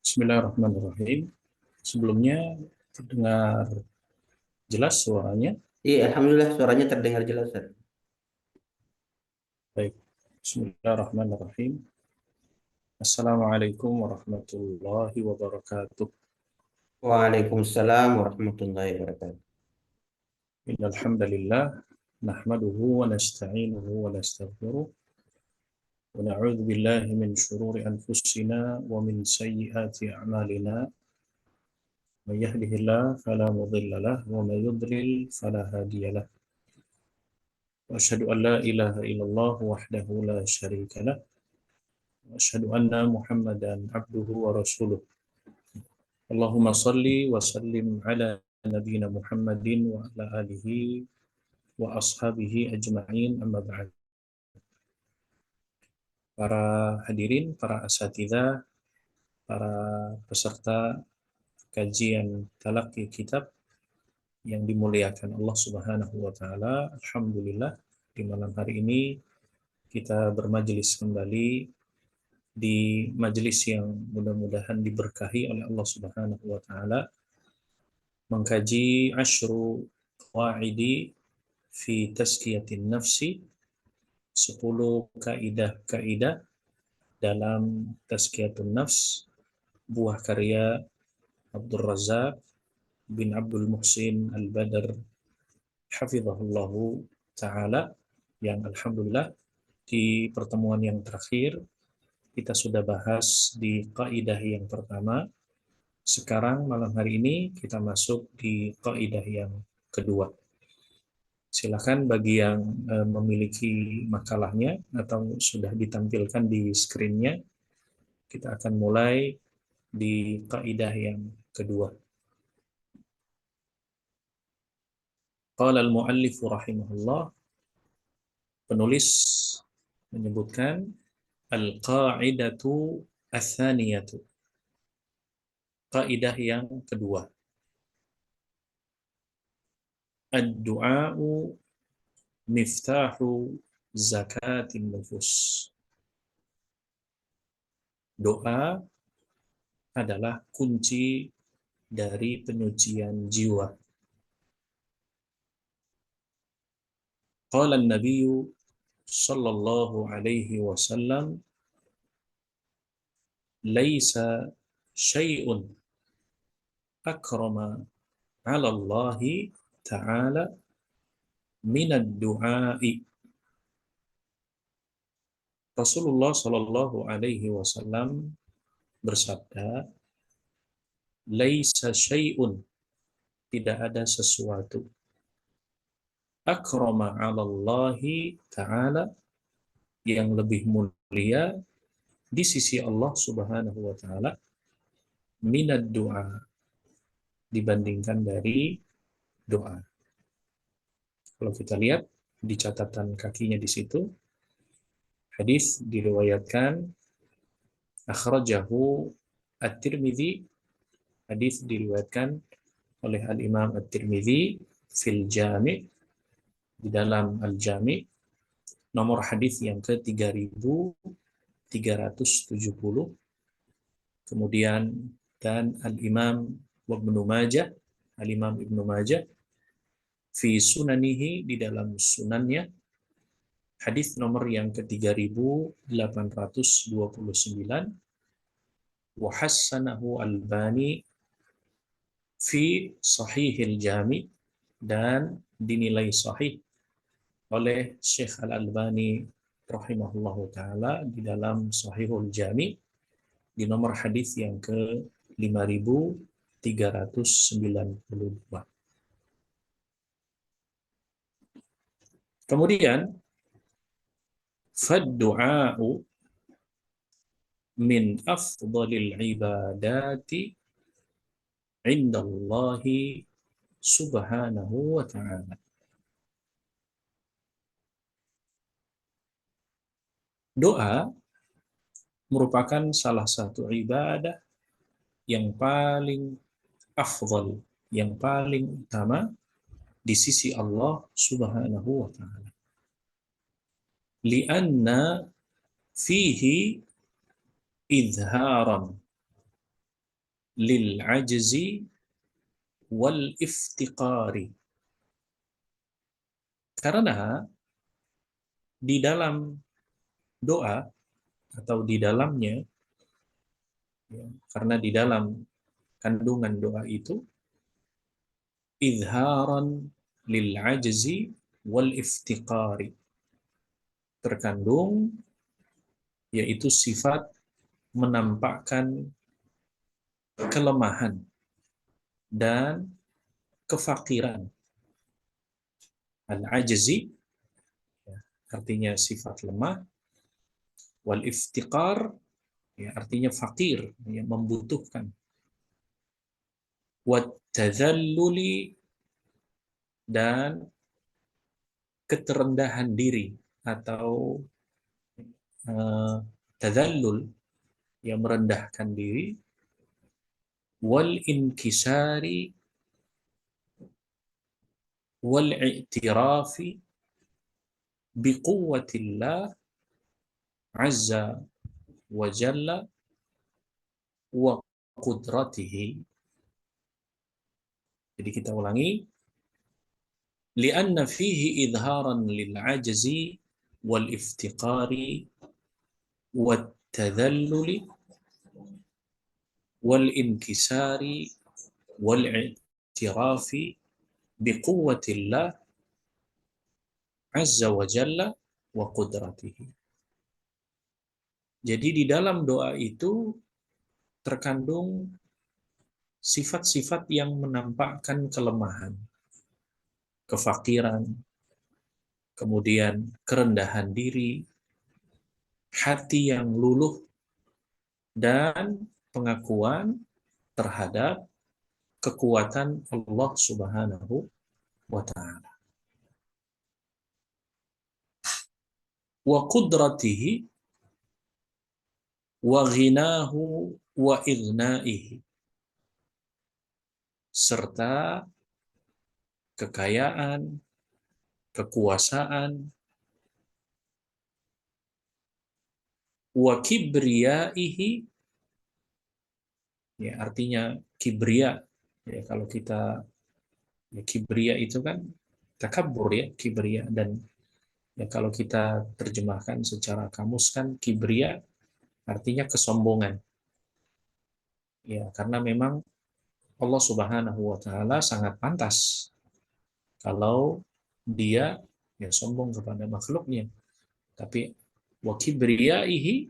Bismillahirrahmanirrahim. Sebelumnya terdengar jelas suaranya. Iya, alhamdulillah suaranya terdengar jelas, Ustaz. Baik. Bismillahirrahmanirrahim. Assalamualaikum warahmatullahi wabarakatuh. Waalaikumsalam warahmatullahi wabarakatuh. Innal hamdalillah nahmaduhu wa nasta'inuhu wa nastaghfiruh wa na'udzu billahi min shururi anfusina wa min sayyiati a'malina. May yahdihillahu fala mudilla lahu wa may yudlil fala hadiya lahu. Wa asyhadu an la ilaha illallah wahdahu la syarika lahu. Asyhadu anna Muhammadan abduhu wa rasuluh. Allahumma salli wa sallim ala nabiyyina Muhammadin wa ala alihi wa ashabihi ajma'in amma ba'd. Para hadirin, para asatidzah, para peserta kajian talaqi kitab yang dimuliakan Allah Subhanahu wa taala, alhamdulillah di malam hari ini kita bermajelis kembali di majelis yang mudah-mudahan diberkahi oleh Allah Subhanahu wa taala, mengkaji asyru qawaidi fi tazkiyatin nafsi, 10 kaidah-kaidah dalam tazkiyatun nafs, buah karya Abdul Razak bin Abdul Muhsin Al-Badr hafizahullahu taala, yang alhamdulillah di pertemuan yang terakhir kita sudah bahas di kaidah yang pertama. Sekarang malam hari ini kita masuk di kaidah yang kedua. Silakan bagi yang memiliki makalahnya atau sudah ditampilkan di screen-nya, kita akan mulai di kaidah yang kedua. Qala al-muallif rahimahullah, penulis menyebutkan al-qa'idatu ats-tsaniyatu, kaidah yang kedua. Ad-du'a'u miftahu zakatin nufus. Doa adalah kunci dari penyucian jiwa. Qala an-nabiy sallallahu alaihi wasallam, laisa syai'un akrama 'ala Allah ta'ala min ad-du'a'i. Rasulullah sallallahu alaihi wasallam bersabda, laisa syai'un, tidak ada sesuatu, akrama 'ala Allah ta'ala, yang lebih mulia di sisi Allah Subhanahu wa taala, minad du'a, dibandingkan dari doa. Kalau kita lihat di catatan kakinya di situ, hadis diriwayatkan akhrajahu at-Tirmidzi, hadis diriwayatkan oleh al-Imam at-Tirmidzi fil Jami', di dalam al-Jami', nomor hadis yang ke-3370. Kemudian dan al-Imam Ibnu Majah, al-Imam Ibnu Majah fi sunanihi, di dalam sunannya, hadis nomor yang ke-3829, wa hassanahu Albani fi Sahihil Jami', dan dinilai sahih oleh Syekh Al-Albani rahimahullahu taala di dalam Sahihul Jami' di nomor hadis yang ke-5392. Kemudian fad-du'a'u min afdhalil ibadati indallahi subhanahu wa ta'ala. Doa merupakan salah satu ibadah yang paling afdhal, yang paling utama di sisi Allah Subhanahu wa ta'ala. Lianna fihi idharan lil ajzi wal iftiqari. Karena di dalam doa atau di dalamnya, ya, karena di dalam kandungan doa itu izharan lil ajzi wal iftiqari, terkandung yaitu sifat menampakkan kelemahan dan kefakiran. Al-ajzi ya, artinya sifat lemah, wal iftiqar ya, artinya fakir, ya, membutuhkan. Wat tadzalluli, dan keterendahan diri atau tadzallul yang merendahkan diri, wal inkisari wal i'tirafi biquwwatillah azza wa jalla wa qudratihi. Jadi kita ulangi, lianna fihi idharan lil ajzi wal iftiqari wat tadhalluli wal inkisari wal i'tirafi biquwwatillah azza wa jalla wa qudratihi. Jadi di dalam doa itu terkandung sifat-sifat yang menampakkan kelemahan, kefakiran, kemudian kerendahan diri, hati yang luluh, dan pengakuan terhadap kekuatan Allah Subhanahu wa ta'ala. Wa qudratihi wa ghinahu wa ighnaihi, serta kekayaan, kekuasaan, wa kibriyaihi, ya artinya kibria, ya kalau kita, ya, kibria itu kan takabbur, ya kibria, dan ya kalau kita terjemahkan secara kamus kan kibria artinya kesombongan, ya karena memang Allah Subhanahu wa ta'ala sangat pantas kalau dia ya sombong kepada makhluknya. Tapi wa kibriyaihi,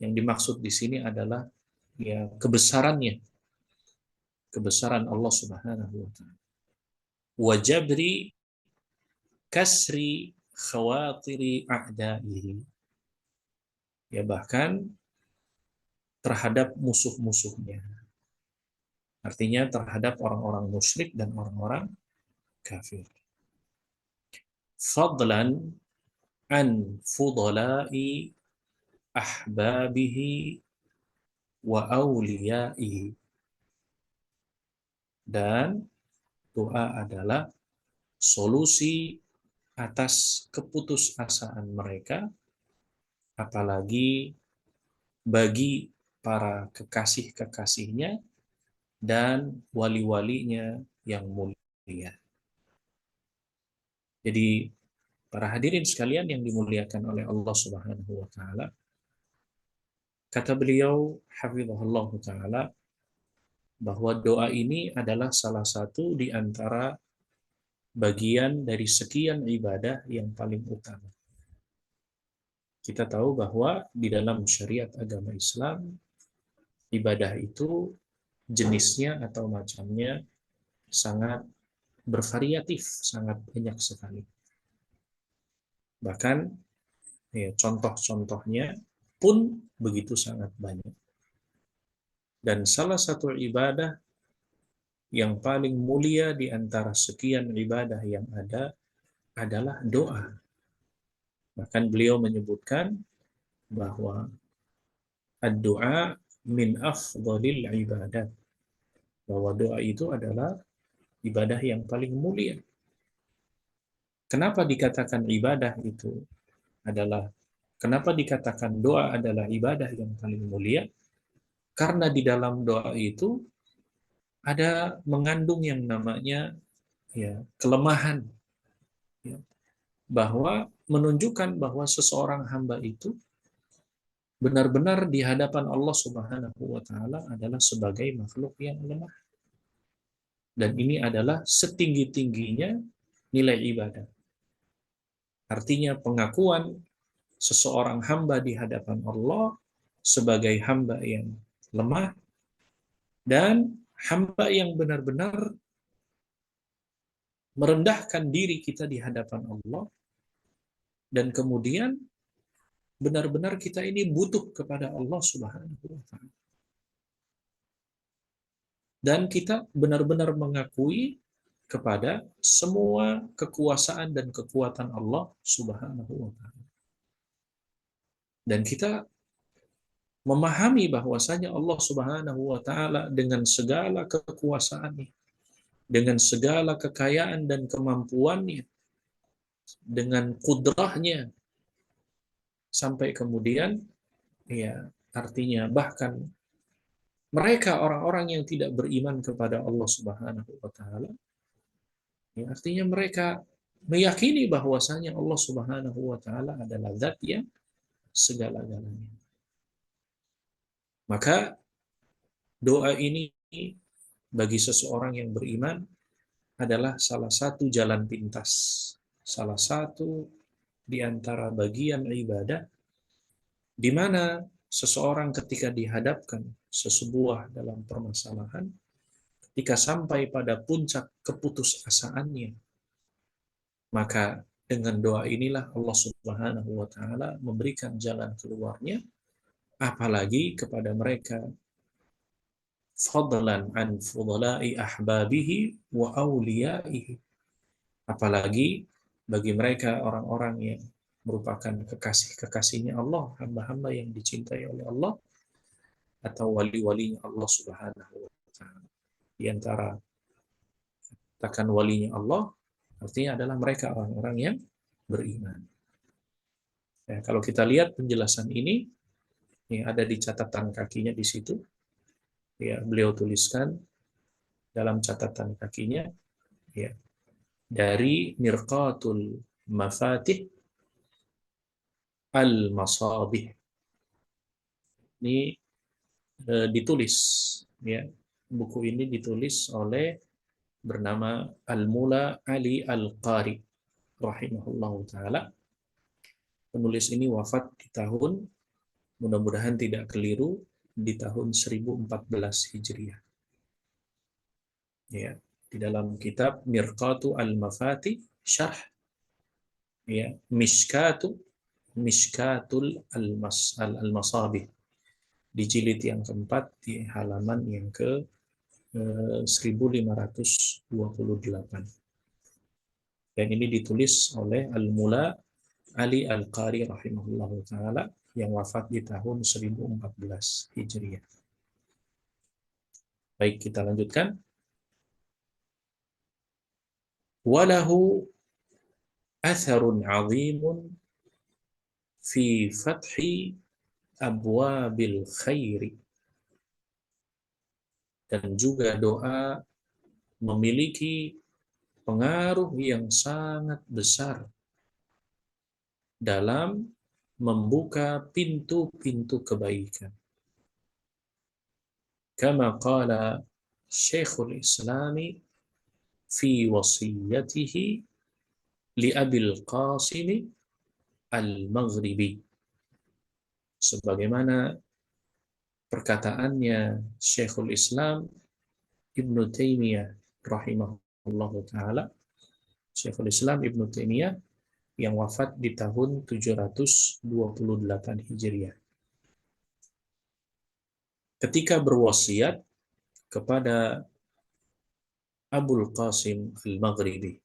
yang dimaksud di sini adalah ya kebesarannya, kebesaran Allah Subhanahu wa ta'ala. Wa jabri kasri khawatiri a'daihi, ya bahkan terhadap musuh-musuhnya. Artinya terhadap orang-orang musyrik dan orang-orang kafir. Fadlan an fudala'i ahbabihi wa awliyaihi. Dan doa adalah solusi atas keputusasaan mereka, apalagi bagi para kekasih-kekasihnya dan wali-walinya yang mulia. Jadi para hadirin sekalian yang dimuliakan oleh Allah Subhanahu wa ta'ala, kata beliau hafizahullah ta'ala, bahwa doa ini adalah salah satu di antara bagian dari sekian ibadah yang paling utama. Kita tahu bahwa di dalam syariat agama Islam, ibadah itu jenisnya atau macamnya sangat bervariatif, sangat banyak sekali. Bahkan ya, contoh-contohnya pun begitu sangat banyak. Dan salah satu ibadah yang paling mulia di antara sekian ibadah yang ada adalah doa. Bahkan beliau menyebutkan bahwa ad-du'a min afdhalil ibadat, bahwa doa itu adalah ibadah yang paling mulia. Kenapa dikatakan ibadah itu adalah, kenapa dikatakan doa adalah ibadah yang paling mulia? Karena di dalam doa itu ada mengandung yang namanya ya kelemahan, ya, bahwa menunjukkan bahwa seseorang hamba itu benar-benar di hadapan Allah Subhanahu wa taala adalah sebagai makhluk yang lemah. Dan ini adalah setinggi-tingginya nilai ibadah. Artinya pengakuan seseorang hamba di hadapan Allah sebagai hamba yang lemah dan hamba yang benar-benar merendahkan diri kita di hadapan Allah, dan kemudian benar-benar kita ini butuh kepada Allah Subhanahu wa taala. Dan kita benar-benar mengakui kepada semua kekuasaan dan kekuatan Allah Subhanahu wa taala. Dan kita memahami bahwasanya Allah Subhanahu wa taala dengan segala kekuasaannya, dengan segala kekayaan dan kemampuannya, dengan kudrahnya, sampai kemudian ya artinya bahkan mereka orang-orang yang tidak beriman kepada Allah Subhanahu wa taala, ya artinya mereka meyakini bahwasanya Allah Subhanahu wa taala adalah zat yang segala-galanya. Maka doa ini bagi seseorang yang beriman adalah salah satu jalan pintas, salah satu di antara bagian ibadah di mana seseorang ketika dihadapkan sesebuah dalam permasalahan, ketika sampai pada puncak keputusasaannya, maka dengan doa inilah Allah Subhanahu wa taala memberikan jalan keluarnya, apalagi kepada mereka fadlan an fudala'i ahbabihi wa awliyaihi, apalagi bagi mereka orang-orang yang merupakan kekasih-kekasihnya Allah, hamba-hamba yang dicintai oleh Allah, atau wali-walinya Allah Subhanahu wa taala. Di antara katakan walinya Allah artinya adalah mereka orang-orang yang beriman. Ya, kalau kita lihat penjelasan ini yang ada di catatan kakinya di situ, ya beliau tuliskan dalam catatan kakinya, ya, dari Mirqatul Mafatih Al-Masabih. Ini ditulis, ya, buku ini ditulis oleh bernama Al-Mula Ali Al-Qari rahimahullah ta'ala. Penulis ini wafat di tahun, mudah-mudahan tidak keliru, di tahun 1014 Hijriah. Ya, di dalam kitab Mirqatu Al-Mafati Syarh, ya, Mishkatul Al-Masabih, di jilid yang keempat di halaman yang ke 1528. Dan ini ditulis oleh Al-Mula Ali Al-Qari rahimahullah ta'ala yang wafat di tahun 1014 Hijriah. Baik, kita lanjutkan. Walahu atharun 'azimun fi fathi abwabil khairi. Dan juga doa memiliki pengaruh yang sangat besar dalam membuka pintu-pintu kebaikan. Kama qala Syekhul Islami fi wasiyatihi li Abil Qasim Al-Maghribi. Sebagaimana perkataannya Syekhul Islam Ibnu Taimiyah rahimahullah ta'ala, Syekhul Islam Ibnu Taimiyah yang wafat di tahun 728 Hijriah. Ketika berwasiat kepada Abul Qasim Al-Maghribi.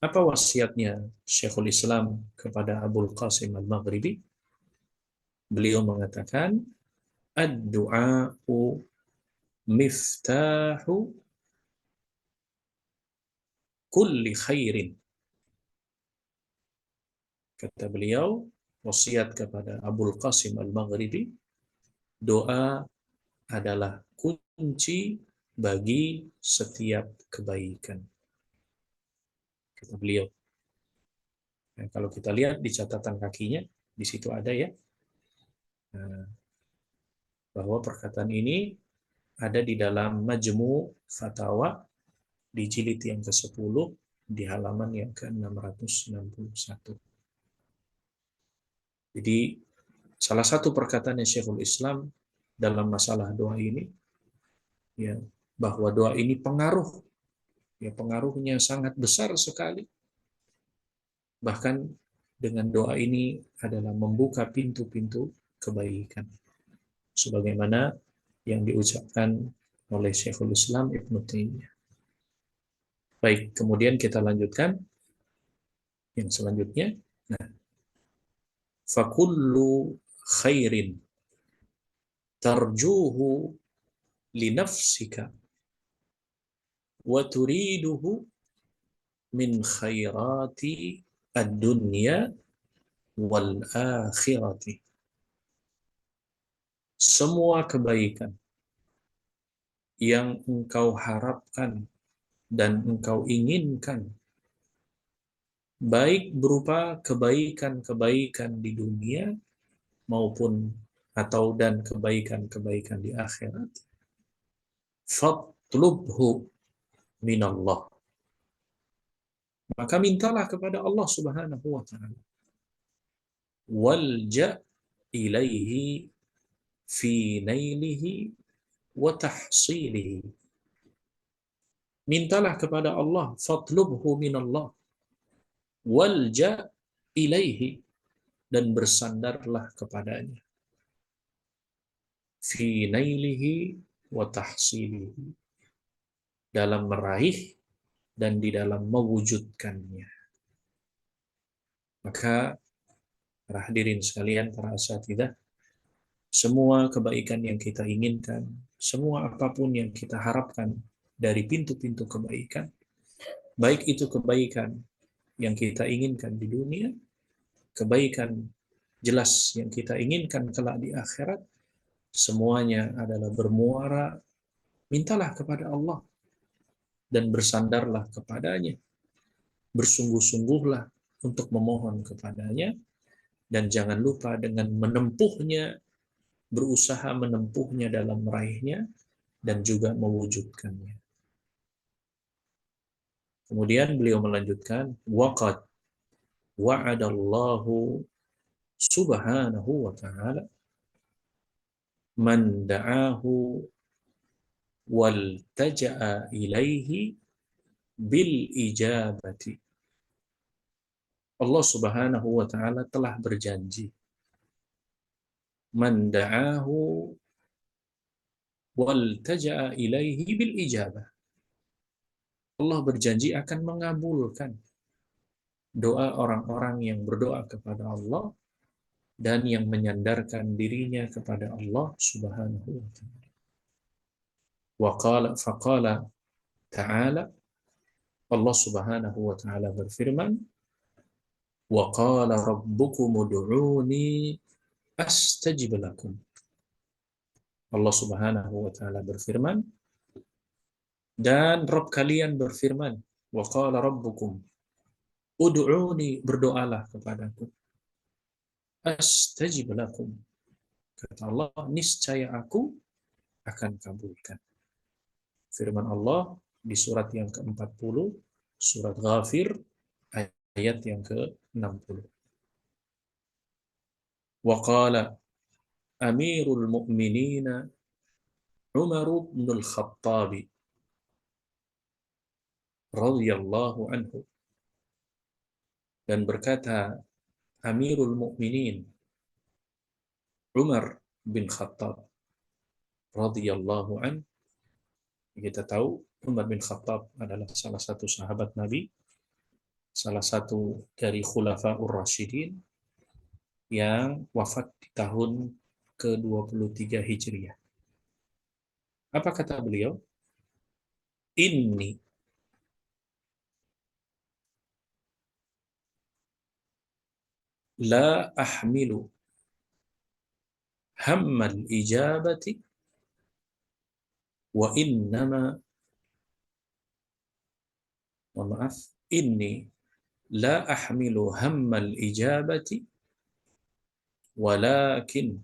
Apa wasiatnya Syekhul Islam kepada Abul Qasim Al-Maghribi? Beliau mengatakan, ad-du'a'u miftahu kulli khairin. Kata beliau, wasiat kepada Abul Qasim Al-Maghribi, doa adalah kunci bagi setiap kebaikan. Kata beliau. Nah, kalau kita lihat di catatan kakinya, di situ ada ya, nah, bahwa perkataan ini ada di dalam Majmu' Fatawa di jilid yang ke-10 di halaman yang ke-661. Jadi salah satu perkataan Syekhul Islam dalam masalah doa ini, ya, bahwa doa ini pengaruhnya sangat besar sekali. Bahkan dengan doa ini adalah membuka pintu-pintu kebaikan. Sebagaimana yang diucapkan oleh Syekhul Islam Ibnu Taimiyah. Baik, kemudian kita lanjutkan yang selanjutnya. Nah, fakullu khairin tarjuhu linafsika wa turiduhu min khairati ad-dunya wal akhirati. Semua kebaikan yang engkau harapkan dan engkau inginkan, baik berupa kebaikan-kebaikan di dunia maupun dan kebaikan-kebaikan di akhirat, fatlubhu minallah, maka mintalah kepada Allah Subhanahu wa taala, walja ilaihi fi nailihi wa tahsilihi, mintalah kepada Allah, fatlubhu minallah, walja ilaihi, dan bersandarlah kepadanya, fi nailihi wa tahsilihi, dalam meraih dan di dalam mewujudkannya. Maka para hadirin sekalian, para asatidzah, semua kebaikan yang kita inginkan, semua apapun yang kita harapkan dari pintu-pintu kebaikan, baik itu kebaikan yang kita inginkan di dunia, kebaikan jelas yang kita inginkan kelak di akhirat, semuanya adalah bermuara, mintalah kepada Allah dan bersandarlah kepadanya, bersungguh-sungguhlah untuk memohon kepadanya, dan jangan lupa dengan menempuhnya, berusaha menempuhnya dalam meraihnya dan juga mewujudkannya. Kemudian beliau melanjutkan, waqad wa'adallahu subhanahu wa ta'ala man da'ahu wal taja'a ilaihi bil ijabati. Allah Subhanahu wa ta'ala telah berjanji, man da'ahu wal taja'a ilaihi bil ijabah. Allah berjanji akan mengabulkan doa orang-orang yang berdoa kepada Allah dan yang menyandarkan dirinya kepada Allah Subhanahu wa ta'ala. Wa qala faqala ta'ala, Allah Subhanahu wa ta'ala berfirman, wa qala rabbukum ud'uni astajib lakum. Allah Subhanahu wa ta'ala berfirman, dan Rabb kalian berfirman, wa qala rabbukum ud'uni, berdoalah kepadaku, astajib lakum, kata Allah, niscaya aku akan kabulkan. Firman Allah di surat yang ke-40, surat Ghafir, ayat yang ke-60. Wa qala Amirul Mu'minin Umar bin Al-Khattab radhiyallahu anhu, dan berkata Amirul Mu'minin Umar bin Khattab radhiyallahu anhu. Kita tahu Umar bin Khattab adalah salah satu sahabat Nabi, salah satu dari Khulafaur Rasyidin yang wafat di tahun ke-23 Hijriah. Apa kata beliau? Inni la ahmilu hammal ijabati wa innama, mohon maaf, inni la ahmilu hammal ijabati walakin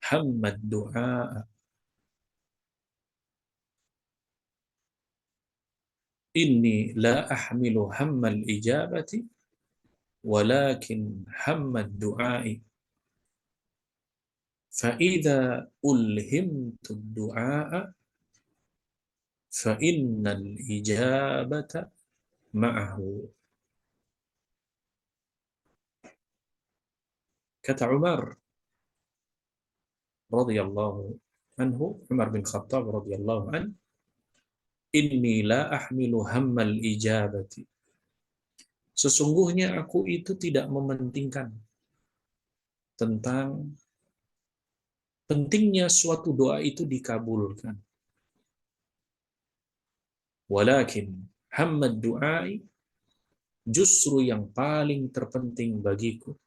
hammad du'a. Inni la ahmilu hammal ijabati walakin hammad du'ai. Fa idza ulhimtu du'a fa innal ijabata ma'ahu. Kata Umar radhiyallahu anhu, Umar bin Khattab radhiyallahu anhu, inni la ahmilu hammal ijabati. Sesungguhnya aku itu tidak mementingkan tentang pentingnya suatu doa itu dikabulkan. Walakin hammad du'ai, justru yang paling terpenting bagiku,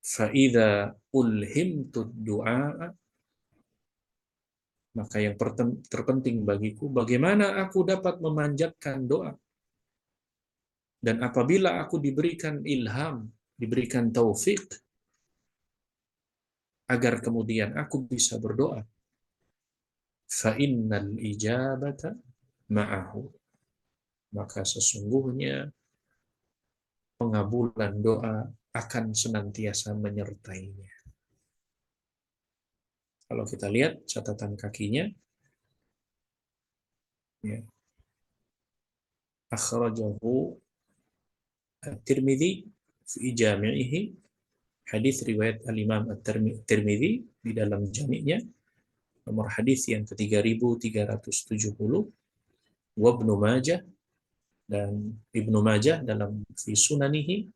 fa'idha ulhimtu du'a, maka yang terpenting bagiku bagaimana aku dapat memanjatkan doa. Dan apabila aku diberikan ilham, diberikan taufik agar kemudian aku bisa berdoa, fa'innal ijabata ma'ahu, maka sesungguhnya pengabulan doa akan senantiasa menyertainya. Kalau kita lihat catatan kakinya, ya, akhrajahu At-Tirmidzi fi jami'ihi, hadis riwayat al-Imam At-Tirmidzi di dalam jami'nya, nomor hadis yang ke-3370, wa Ibnu Majah, dan Ibnu Majah dalam fi sunanihi,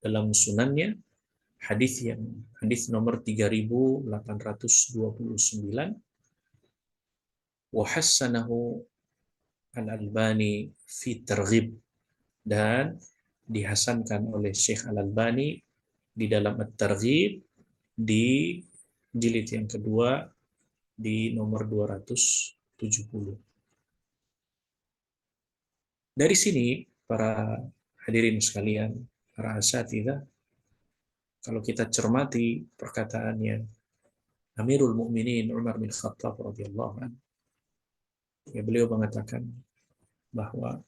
dalam sunannya, hadis nomor 3829, wa hassanahu Al-Albani fi Targhib, dan dihasankan oleh Syekh Al-Albani di dalam At-Targhib di jilid yang kedua di nomor 270. Dari sini para hadirin sekalian, para asatidzah, kalau kita cermati perkataannya Amirul Mukminin Umar bin Khattab radhiyallahu anhu, ya, beliau mengatakan bahwa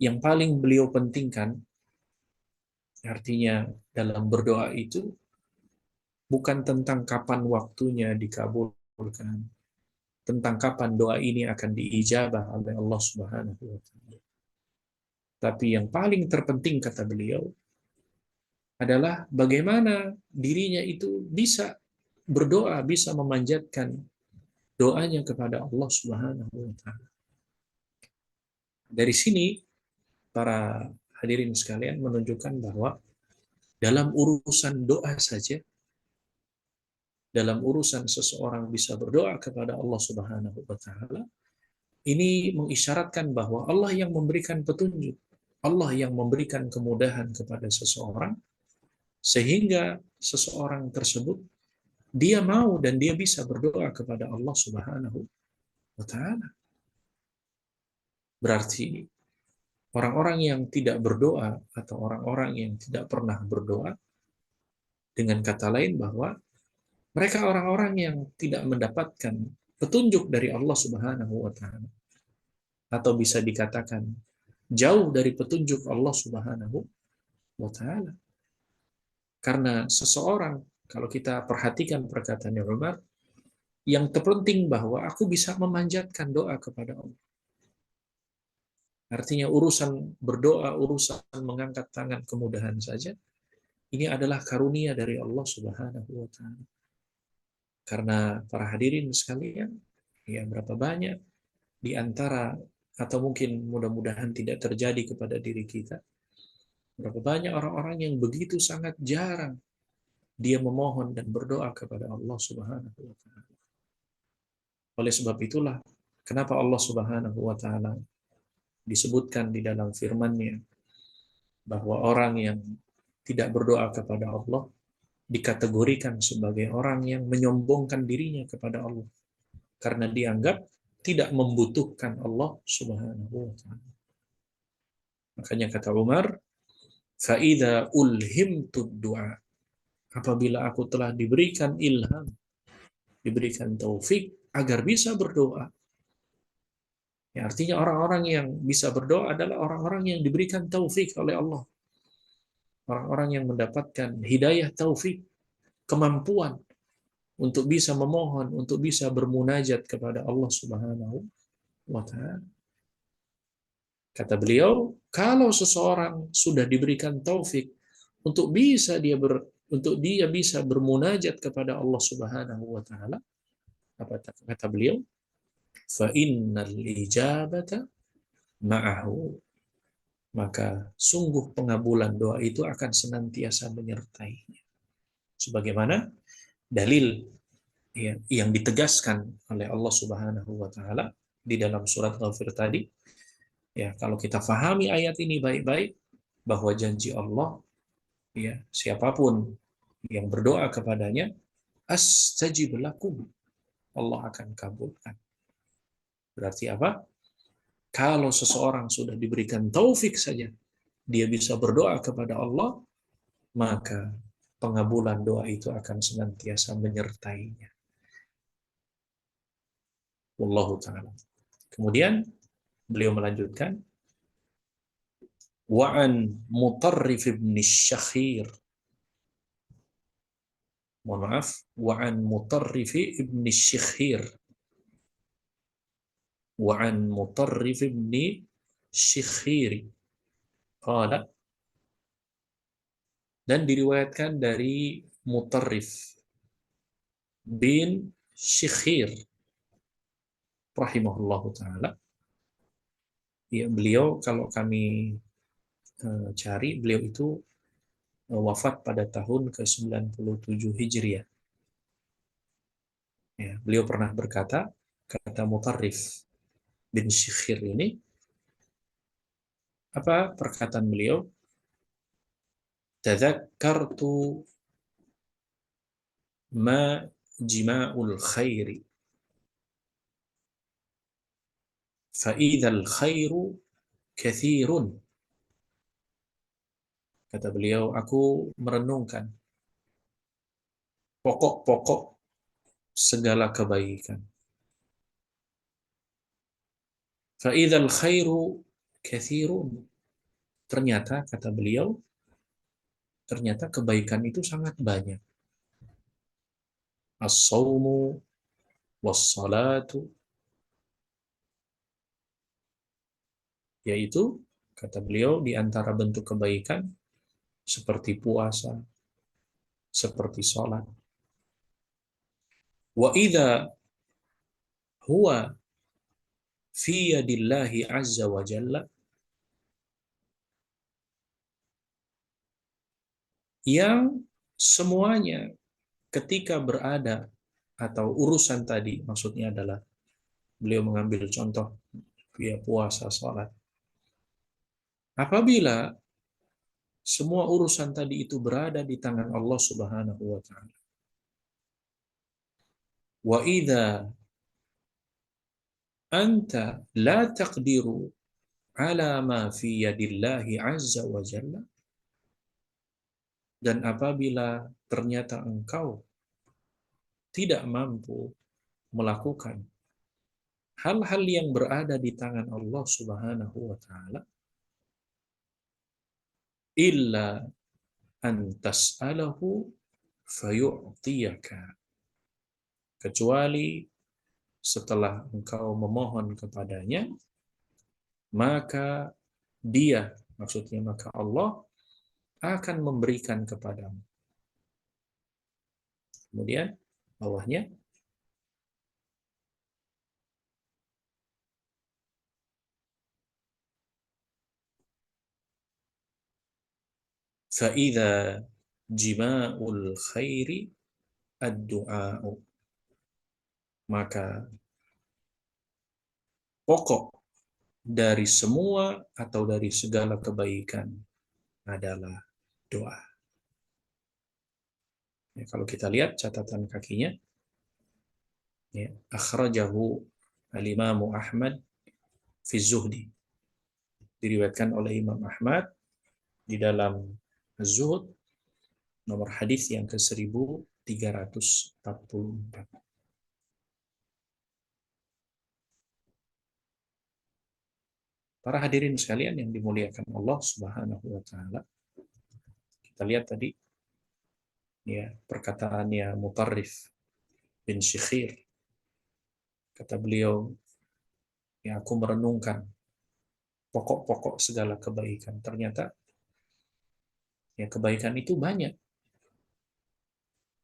yang paling beliau pentingkan, artinya dalam berdoa itu, bukan tentang kapan waktunya dikabulkan, tentang kapan doa ini akan diijabah oleh Allah Subhanahu wa taala. Tapi yang paling terpenting, kata beliau, adalah bagaimana dirinya itu bisa berdoa, bisa memanjatkan doanya kepada Allah Subhanahu wa taala. Dari sini para hadirin sekalian menunjukkan bahwa dalam urusan doa saja, dalam urusan seseorang bisa berdoa kepada Allah Subhanahu wa taala, ini mengisyaratkan bahwa Allah yang memberikan petunjuk, Allah yang memberikan kemudahan kepada seseorang, sehingga seseorang tersebut dia mau dan dia bisa berdoa kepada Allah Subhanahu wa taala. Berarti orang-orang yang tidak berdoa atau orang-orang yang tidak pernah berdoa, dengan kata lain bahwa mereka orang-orang yang tidak mendapatkan petunjuk dari Allah Subhanahu wa taala, atau bisa dikatakan jauh dari petunjuk Allah Subhanahu wa taala. Karena seseorang, kalau kita perhatikan perkataan Umar, yang terpenting bahwa aku bisa memanjatkan doa kepada Allah. Artinya urusan berdoa, urusan mengangkat tangan kemudahan saja, ini adalah karunia dari Allah Subhanahu wa taala. Karena para hadirin sekalian, ya, berapa banyak di antara, atau mungkin mudah-mudahan tidak terjadi kepada diri kita, berapa banyak orang-orang yang begitu sangat jarang dia memohon dan berdoa kepada Allah Subhanahu wa taala. Oleh sebab itulah kenapa Allah Subhanahu wa taala disebutkan di dalam firman-Nya bahwa orang yang tidak berdoa kepada Allah dikategorikan sebagai orang yang menyombongkan dirinya kepada Allah karena dianggap tidak membutuhkan Allah Subhanahu wa taala. Makanya kata Umar, "Faida ulhimtud du'a." Apabila aku telah diberikan ilham, diberikan taufik agar bisa berdoa. Ya, artinya orang-orang yang bisa berdoa adalah orang-orang yang diberikan taufik oleh Allah. Orang-orang yang mendapatkan hidayah taufik, kemampuan untuk bisa memohon, untuk bisa bermunajat kepada Allah Subhanahu wa taala. Kata beliau, kalau seseorang sudah diberikan taufik untuk dia bisa bermunajat kepada Allah Subhanahu wa taala, apa kata beliau? Fa innal ijabata ma'ahu. Maka sungguh pengabulan doa itu akan senantiasa menyertainya. Sebagaimana dalil yang ditegaskan oleh Allah Subhanahu wa taala di dalam surat Ghafir tadi. Ya, kalau kita fahami ayat ini baik-baik bahwa janji Allah, ya, siapapun yang berdoa kepadanya, astajib lakum, Allah akan kabulkan. Berarti apa? Kalau seseorang sudah diberikan taufik saja, dia bisa berdoa kepada Allah, maka pengabulan doa itu akan senantiasa menyertainya. Wallahu ta'ala. Kemudian beliau melanjutkan, wa'an Mutarrif ibn Syakhir. Mohon maaf, wa'an Mutarrif ibn Syakhir. Wa'an Mutarrif ibn Syakhir. Qala, dan diriwayatkan dari Mutarrif bin Syakhir rahimahullahu ta'ala. Ya, beliau kalau kami cari, beliau itu wafat pada tahun ke-97 Hijriah. Ya, beliau pernah berkata, kata Mutarrif bin Syakhir ini, apa perkataan beliau? Tadzakartu ma jima'ul khairi fa idzal khairu katsirun. Kata beliau, aku merenungkan pokok-pokok segala kebaikan. Fa idzal khairu katsirun. Ternyata kata beliau, ternyata kebaikan itu sangat banyak. As-sawmu was-salatu, yaitu kata beliau di antara bentuk kebaikan seperti puasa, seperti sholat. Wa idza huwa fi yadillahi azza wa jalla, yang semuanya ketika berada, atau urusan tadi maksudnya adalah beliau mengambil contoh ya puasa, sholat. Apabila semua urusan tadi itu berada di tangan Allah Subhanahu wa taala. Wa idza anta la taqdiru ala ma fi yadillahi azza wa jalla, dan apabila ternyata engkau tidak mampu melakukan hal-hal yang berada di tangan Allah Subhanahu wa taala, illa an tas'alahu fayu'tiyaka, kecuali setelah engkau memohon kepadanya, maka dia, maksudnya maka Allah akan memberikan kepadamu. Kemudian bawahnya, فَإِذَا جِمَاءُ الْخَيْرِ الدُّعَاءُ. Maka pokok dari semua atau dari segala kebaikan adalah doa. Ya, kalau kita lihat catatan kakinya, ya, akhrajahu al-Imam Ahmad fi Zuhdi. Diriwayatkan oleh Imam Ahmad di dalam Az-Zuhud, nomor hadis yang ke-1344. Para hadirin sekalian yang dimuliakan Allah Subhanahu wa taala. Kita lihat tadi ya perkataannya Mutarrif bin Syikhir. Kata beliau, ya aku merenungkan pokok-pokok segala kebaikan. Ternyata ya kebaikan itu banyak.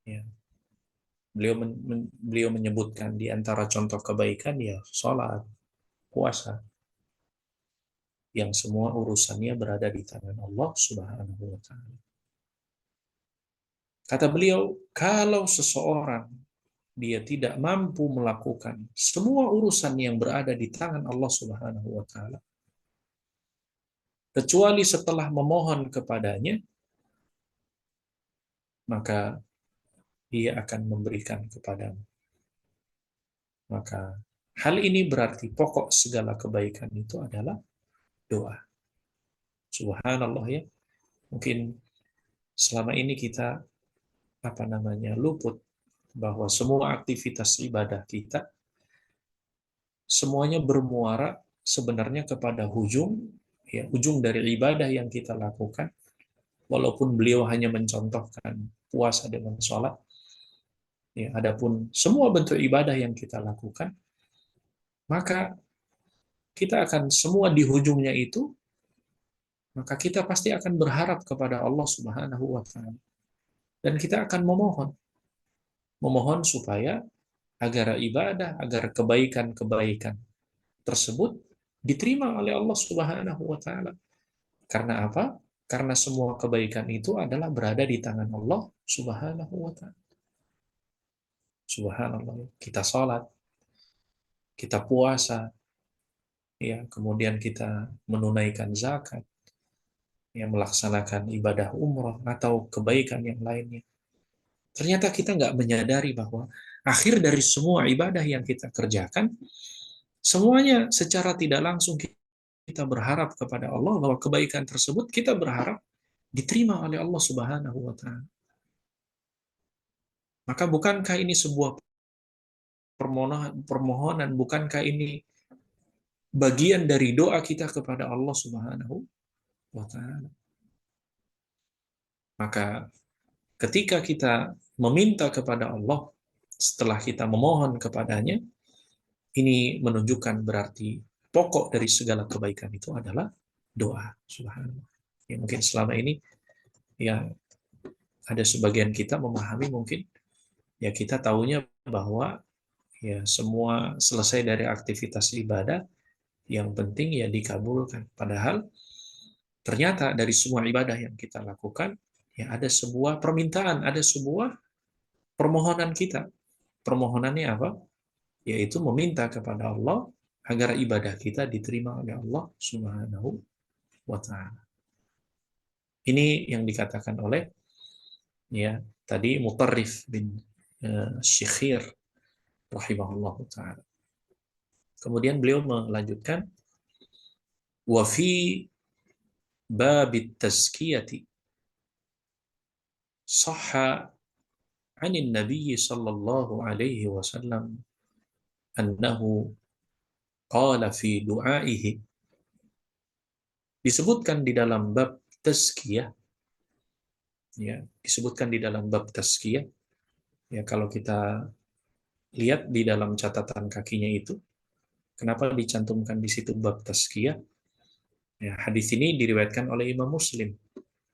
Ya, beliau menyebutkan di antara contoh kebaikan ya sholat, puasa, yang semua urusannya berada di tangan Allah Subhanahu wa taala. Kata beliau, kalau seseorang dia tidak mampu melakukan semua urusan yang berada di tangan Allah Subhanahu wa taala, kecuali setelah memohon kepadanya, maka dia akan memberikan kepadamu. Maka hal ini berarti pokok segala kebaikan itu adalah doa. Subhanallah ya. Mungkin selama ini kita luput bahwa semua aktivitas ibadah kita semuanya bermuara sebenarnya kepada ujung dari ibadah yang kita lakukan. Walaupun beliau hanya mencontohkan puasa dengan sholat, ya, adapun semua bentuk ibadah yang kita lakukan, maka kita akan semua di ujungnya itu, maka kita pasti akan berharap kepada Allah Subhanahu wa taala. Dan kita akan memohon supaya agar ibadah, agar kebaikan-kebaikan tersebut diterima oleh Allah Subhanahu wa taala. Karena apa? Karena semua kebaikan itu adalah berada di tangan Allah Subhanahu wa taala. Subhanallah. Kita sholat, kita puasa, ya, kemudian kita menunaikan zakat, ya, melaksanakan ibadah umrah atau kebaikan yang lainnya. Ternyata kita nggak menyadari bahwa akhir dari semua ibadah yang kita kerjakan, semuanya secara tidak langsung kita berharap kepada Allah bahwa kebaikan tersebut kita berharap diterima oleh Allah Subhanahu wa taala. Maka bukankah ini sebuah permohonan, bukankah ini bagian dari doa kita kepada Allah Subhanahu wa taala? Maka ketika kita meminta kepada Allah setelah kita memohon kepadanya, ini menunjukkan berarti pokok dari segala kebaikan itu adalah doa. Subhanallah. Ya, mungkin selama ini ya ada sebagian kita memahami mungkin ya kita tahunya bahwa ya semua selesai dari aktivitas ibadah, yang penting ya dikabulkan. Padahal ternyata dari semua ibadah yang kita lakukan ya ada sebuah permintaan, ada sebuah permohonan kita. Permohonannya apa? Yaitu meminta kepada Allah agar ibadah kita diterima oleh Allah Subhanahu wa taala. Ini yang dikatakan oleh ya tadi Mutarrif bin Syikhir rahimahullahu taala. Kemudian beliau melanjutkan wa fi babit tazkiyati sahha 'anil nabiy sallallahu alaihi wasallam annahu qala fi du'aihi. Disebutkan di dalam bab tazkiyah, ya, disebutkan di dalam bab tazkiyah. Ya, kalau kita lihat di dalam catatan kakinya itu, kenapa dicantumkan di situ bab tazkiyah? Ya, hadis ini diriwayatkan oleh Imam Muslim.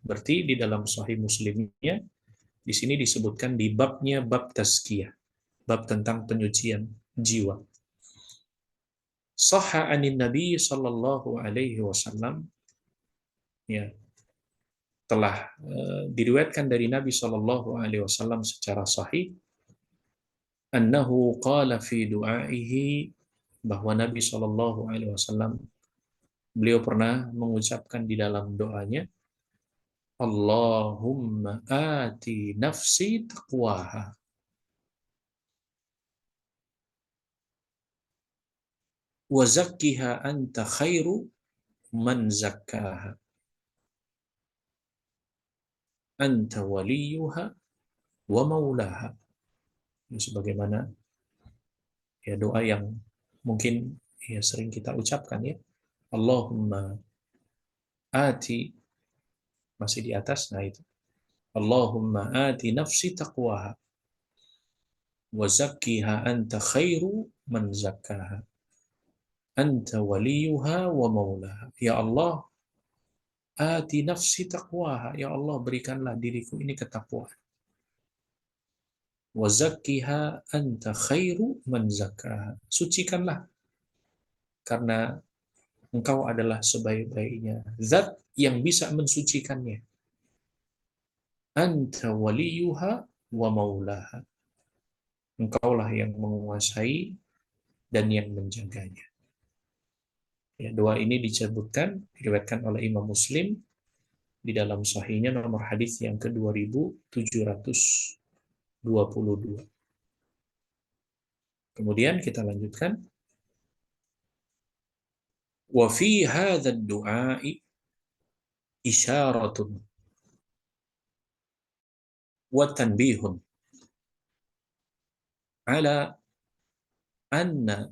Berarti di dalam Sahih Muslimnya di sini disebutkan di babnya bab tazkiyah, bab tentang penyucian jiwa. Sahha anin Nabi sallallahu alaihi wasallam, ya, telah diriwayatkan dari Nabi sallallahu alaihi wasallam secara sahih annahu qala fi du'aihi, bahwa Nabi sallallahu alaihi wasallam beliau pernah mengucapkan di dalam doanya, Allahumma ati nafsi taqwaha wa zakkiha anta khairu man zakkaha anta waliyuha wa maulaha. Sebagaimana ya doa yang mungkin ya sering kita ucapkan ya. Allahumma ati, masih di atas, nah itu. Allahumma ati nafsi taqwaha wa zakkiha anta khairu man zakkaha anta waliyuha wa maulaha. Ya Allah, ati nafsi taqwaha, ya Allah berikanlah diriku ini ketakwaan. Wa zakkiha anta khairu man zakkaha, sucikanlah karena engkau adalah sebaik-baiknya zat yang bisa mensucikannya. Anta waliyuha wa maulaha, engkaulah yang menguasai dan yang menjaganya. Ya, doa ini disebutkan, diriwayatkan oleh Imam Muslim di dalam sahihnya nomor hadis yang ke-2722. Kemudian kita lanjutkan. Wa fi hadzal du'a'i isyaratun wa tanbihun ala anna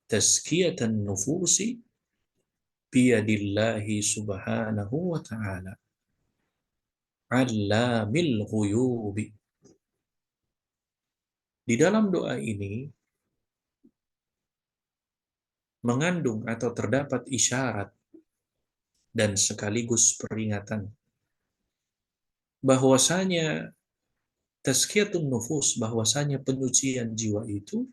tazkiyatan nufusi biyadillahi subhanahu wa ta'ala allamil ghuyubi. Di dalam doa ini mengandung atau terdapat isyarat dan sekaligus peringatan bahwasanya tazkiyatun nufus, bahwasanya penyucian jiwa itu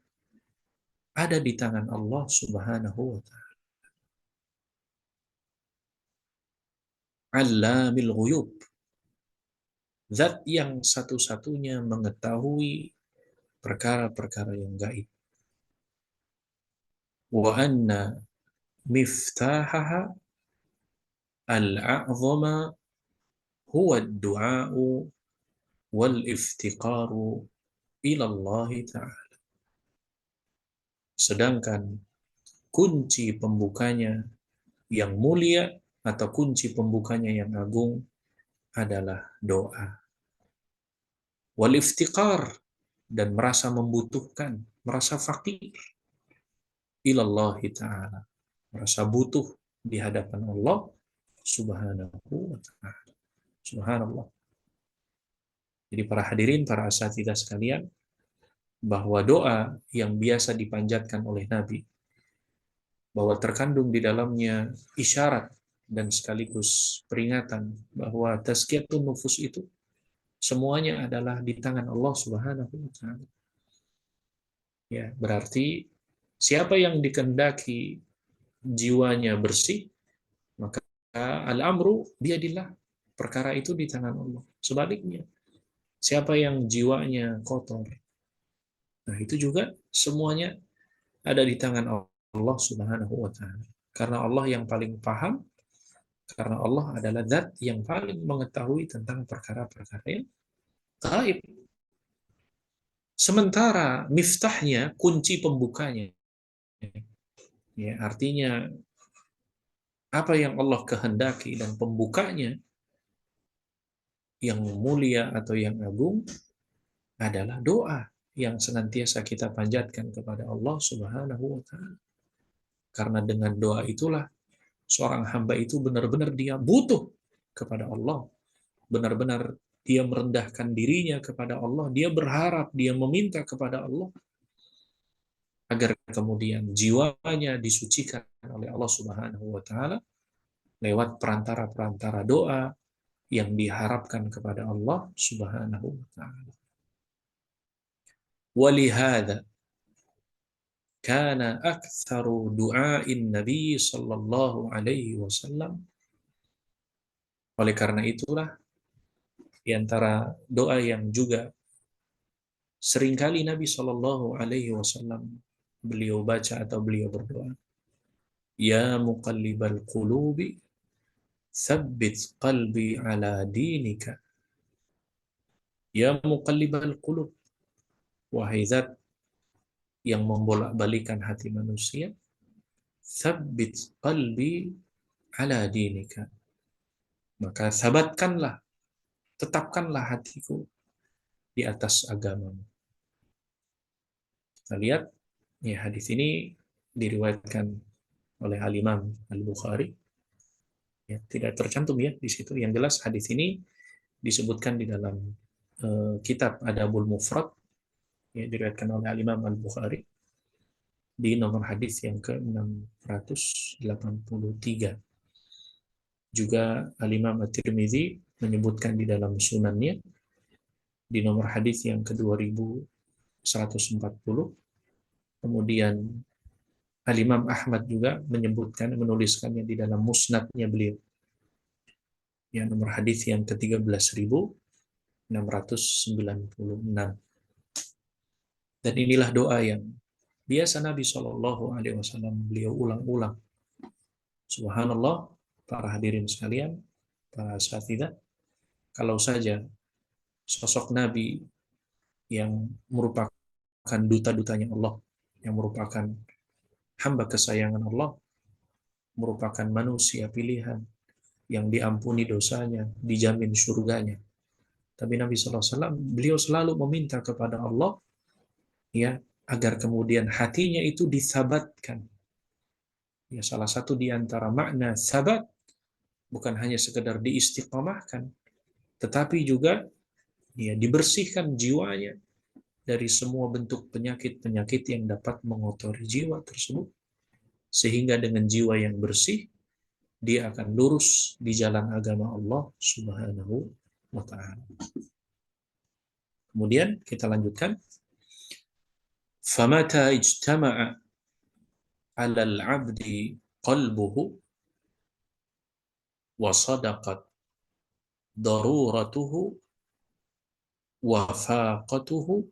ada di tangan Allah Subhanahu wa ta'ala. Allamil ghuyub, zat yang satu-satunya mengetahui perkara-perkara yang gaib. Wa anna miftahaha al-a'zama huwa ad-du'a'u wal iftiqaru ila Allah ta'ala. Sedangkan kunci pembukanya yang mulia atau kunci pembukanya yang agung adalah doa. Wal iftiqar, dan merasa membutuhkan, merasa fakir ilallah ta'ala, merasa butuh di hadapan Allah Subhanahu wa ta'ala. Subhanallah. Jadi para hadirin, para asatidzah sekalian, bahwa doa yang biasa dipanjatkan oleh Nabi, bahwa terkandung di dalamnya isyarat dan sekaligus peringatan bahwa tazkiyatun nufus itu semuanya adalah di tangan Allah Subhanahu wa ta'ala. Ya, berarti siapa yang dikehendaki jiwanya bersih, maka al-amru biyadillah, perkara itu di tangan Allah. Sebaliknya, siapa yang jiwanya kotor, nah itu juga semuanya ada di tangan Allah Subhanahu wa ta'ala. Karena Allah yang paling paham, karena Allah adalah zat yang paling mengetahui tentang perkara-perkara yang gaib. Sementara miftahnya, kunci pembukanya, ya, artinya apa yang Allah kehendaki dan pembukanya yang mulia atau yang agung adalah doa yang senantiasa kita panjatkan kepada Allah Subhanahu wa ta'ala. Karena dengan doa itulah seorang hamba itu benar-benar dia butuh kepada Allah, benar-benar dia merendahkan dirinya kepada Allah, dia berharap, dia meminta kepada Allah agar kemudian jiwanya disucikan oleh Allah Subhanahu wa ta'ala lewat perantara-perantara doa yang diharapkan kepada Allah Subhanahu wa ta'ala. Walihada kana aktsaru du'ain Nabi sallallahu alaihi wasallam, oleh karena itulah di antara doa yang juga seringkali Nabi sallallahu alaihi wasallam beliau baca atau beliau berdoa, ya muqallibal qulubi Tsabbit qalbi ala dinika. Ya muqallibal qulub. Wahai zat yang membolak-balikan hati manusia, tsabbit qalbi ala dinika. Maka sabatkanlah, tetapkanlah hatiku di atas agamamu. Kita lihat, ya, hadis ini diriwayatkan oleh Al-Imam Al-Bukhari. Ya, tidak tercantum ya di situ. Yang jelas hadis ini disebutkan di dalam kitab Adabul Mufrad, ya, diriwayatkan oleh Al-Imam Al-Bukhari di nomor hadis yang ke-683. Juga Al-Imam At-Tirmidzi menyebutkan di dalam sunannya di nomor hadis yang ke-2140. Kemudian Al-Imam Ahmad juga menyebutkan, menuliskannya di dalam musnadnya beliau, yang nomor hadis yang ke-13.696. Dan inilah doa yang biasa Nabi SAW beliau ulang-ulang. Subhanallah, para hadirin sekalian, para asatidzah, kalau saja sosok Nabi yang merupakan duta-dutanya Allah, yang merupakan hamba kesayangan Allah, merupakan manusia pilihan yang diampuni dosanya, dijamin surganya. Tapi Nabi SAW, beliau selalu meminta kepada Allah, ya, agar kemudian hatinya itu disabatkan. Ya, salah satu di antara makna sabat bukan hanya sekedar diistiqamahkan, tetapi juga, ya, dibersihkan jiwanya dari semua bentuk penyakit-penyakit yang dapat mengotori jiwa tersebut, sehingga dengan jiwa yang bersih dia akan lurus di jalan agama Allah Subhanahu wa ta'ala. Kemudian kita lanjutkan. Famata ijtama'a 'ala al-'abdi qalbuhu wa sadaqat daruratuhu wa faqatuhu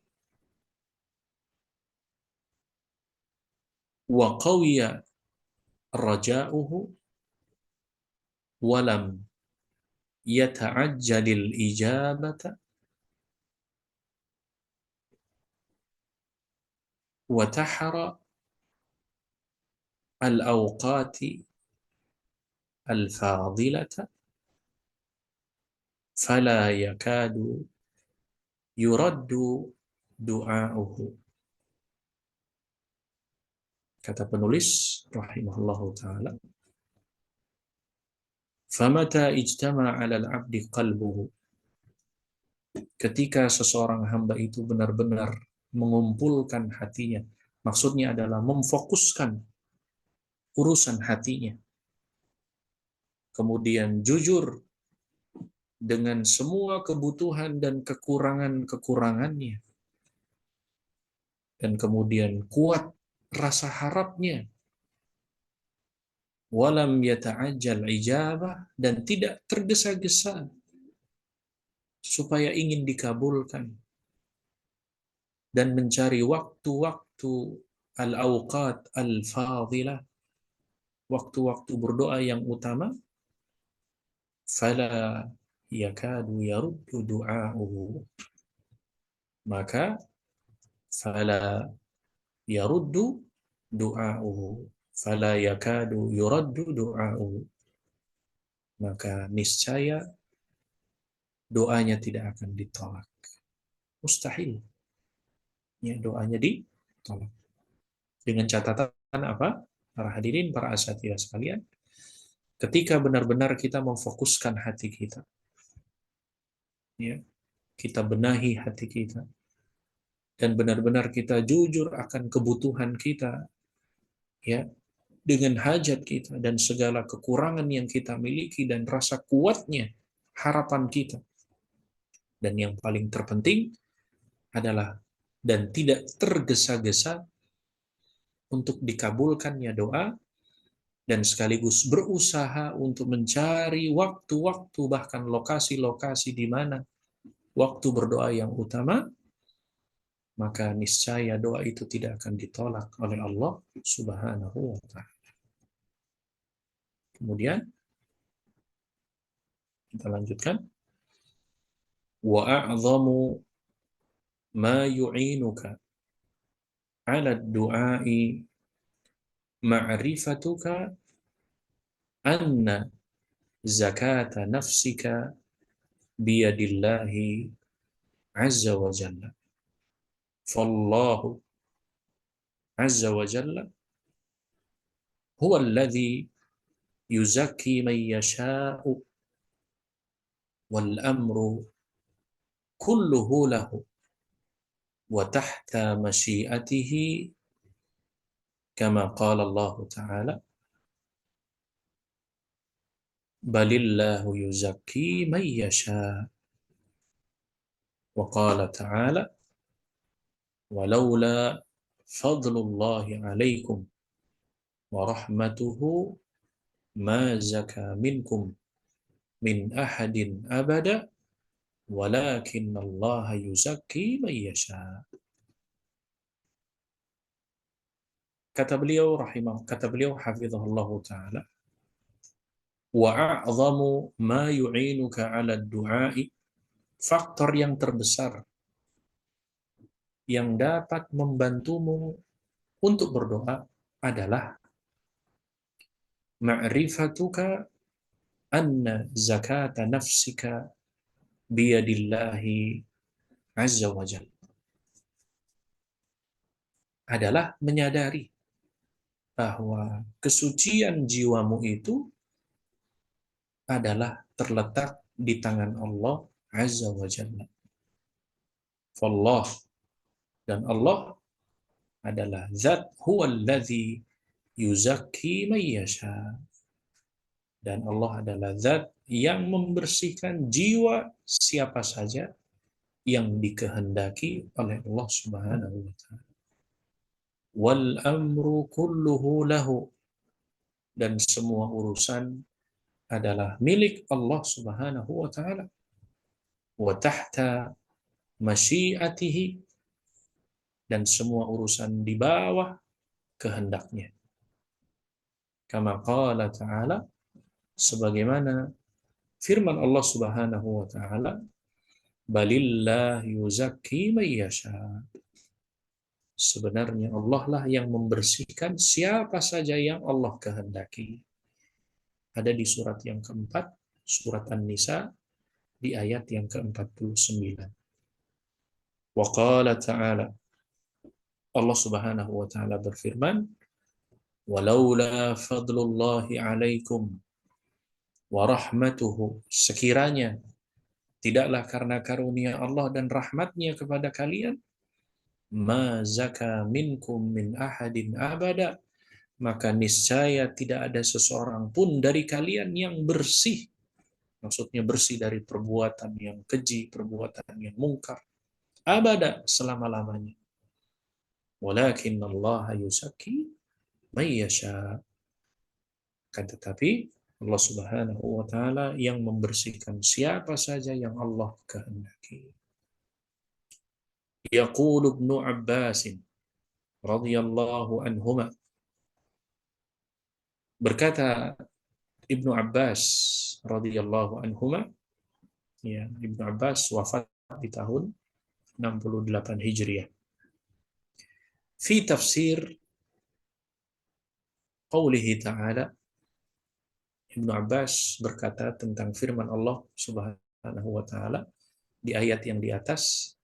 wa qawiya raja'uhu wa lam yata'ajjalil ijabata wa tahara al-awqati al-fadilata fala yakadu yuraddu du'a'uhu. Kata penulis rahimahullahu ta'ala, famata ijtama' 'ala al-'abdi qalbuhu. Ketika seseorang hamba itu benar-benar mengumpulkan hatinya, maksudnya adalah memfokuskan urusan hatinya, kemudian jujur dengan semua kebutuhan dan kekurangan-kekurangannya, dan kemudian kuat rasa harapnya, walam yata'ajjal ijabah, dan tidak tergesa-gesa supaya ingin dikabulkan, dan mencari waktu-waktu al-awqat al-fadilah, waktu-waktu berdoa yang utama, fala yakadu yaruddu du'a'uhu, maka fala yaruddu du'a'uhu, fala yakadu yuraddu du'a'uhu, maka niscaya doanya tidak akan ditolak. Mustahil, ya, doanya ditolak. Dengan catatan apa? Para hadirin, para asatidzah sekalian, ketika benar-benar kita memfokuskan hati kita, ya, kita benahi hati kita, dan benar-benar kita jujur akan kebutuhan kita, ya, dengan hajat kita dan segala kekurangan yang kita miliki dan rasa kuatnya harapan kita. Dan yang paling terpenting adalah dan tidak tergesa-gesa untuk dikabulkannya doa, dan sekaligus berusaha untuk mencari waktu-waktu, bahkan lokasi-lokasi di mana waktu berdoa yang utama, maka niscaya doa itu tidak akan ditolak oleh Allah Subhanahu wa ta'ala. Kemudian Kita lanjutkan. Wa a'zamu ma yu'inuka 'ala ad-du'a'i ma'rifatuka anna zakata nafsika biyadillahi azza wa jalla. Fallahu azza wa jalla huwa alladhi yuzakki man yasha'u wal amru kulluhu lahu wa tahta masyiatihi kama qala Allah ta'ala balillahu yuzakki man yasha' wa qala ta'ala walaula fadlullahi alaikum wa rahmatuhu ma zaka minkum min ahadin abada walakin Allah yuzakki man yasha. Kata beliau hafizahullah taala, wa a'zamu ma yu'inuka 'ala du'a'i, faktor yang terbesar yang dapat membantumu untuk berdoa adalah ma'rifatuka anna zakata nafsika biyadillahi azza wa jalla. Adalah menyadari bahwa kesucian jiwamu itu adalah terletak di tangan Allah azza wa jalla. Fallah, dan Allah adalah zat huwallazi yuzakki man yasha. Dan Allah adalah zat yang membersihkan jiwa siapa saja yang dikehendaki oleh Allah Subhanahu wa taala. Wal amru kulluhu lahu, dan semua urusan adalah milik Allah Subhanahu wa taala. Wa tahta masyiatihi, dan semua urusan di bawah kehendaknya. Kama qala ta'ala, sebagaimana firman Allah Subhanahu wa taala, balillah yuzakki man yasha. Sebenarnya Allah lah yang membersihkan siapa saja yang Allah kehendaki. Ada di surat yang keempat, surat An-Nisa, di ayat yang ke-49. Wa qala ta'ala, Allah Subhanahu wa taala berfirman, walaula fadlullahi alaikum wa rahmatuhu, sekiranya tidaklah karena karunia Allah dan rahmatnya kepada kalian, ma zaka minkum min ahadin abada, maka niscaya tidak ada seseorang pun dari kalian yang bersih. Maksudnya bersih dari perbuatan yang keji, perbuatan yang mungkar. Abada, selama-lamanya. Walakin Allah yuzakki man yasha. Kan tetapi Allah Subhanahu wa taala yang membersihkan siapa saja yang Allah kehendaki. Yaqulu Ibnu Abbas radhiyallahu anhuma, berkata Ibnu Abbas radhiyallahu anhuma, ya, Ibnu Abbas wafat di tahun 68 Hijriah. Fi tafsir qaulihi ta'ala, Ibnu Abbas berkata tentang firman Allah Subhanahu wa taala di ayat yang di atas.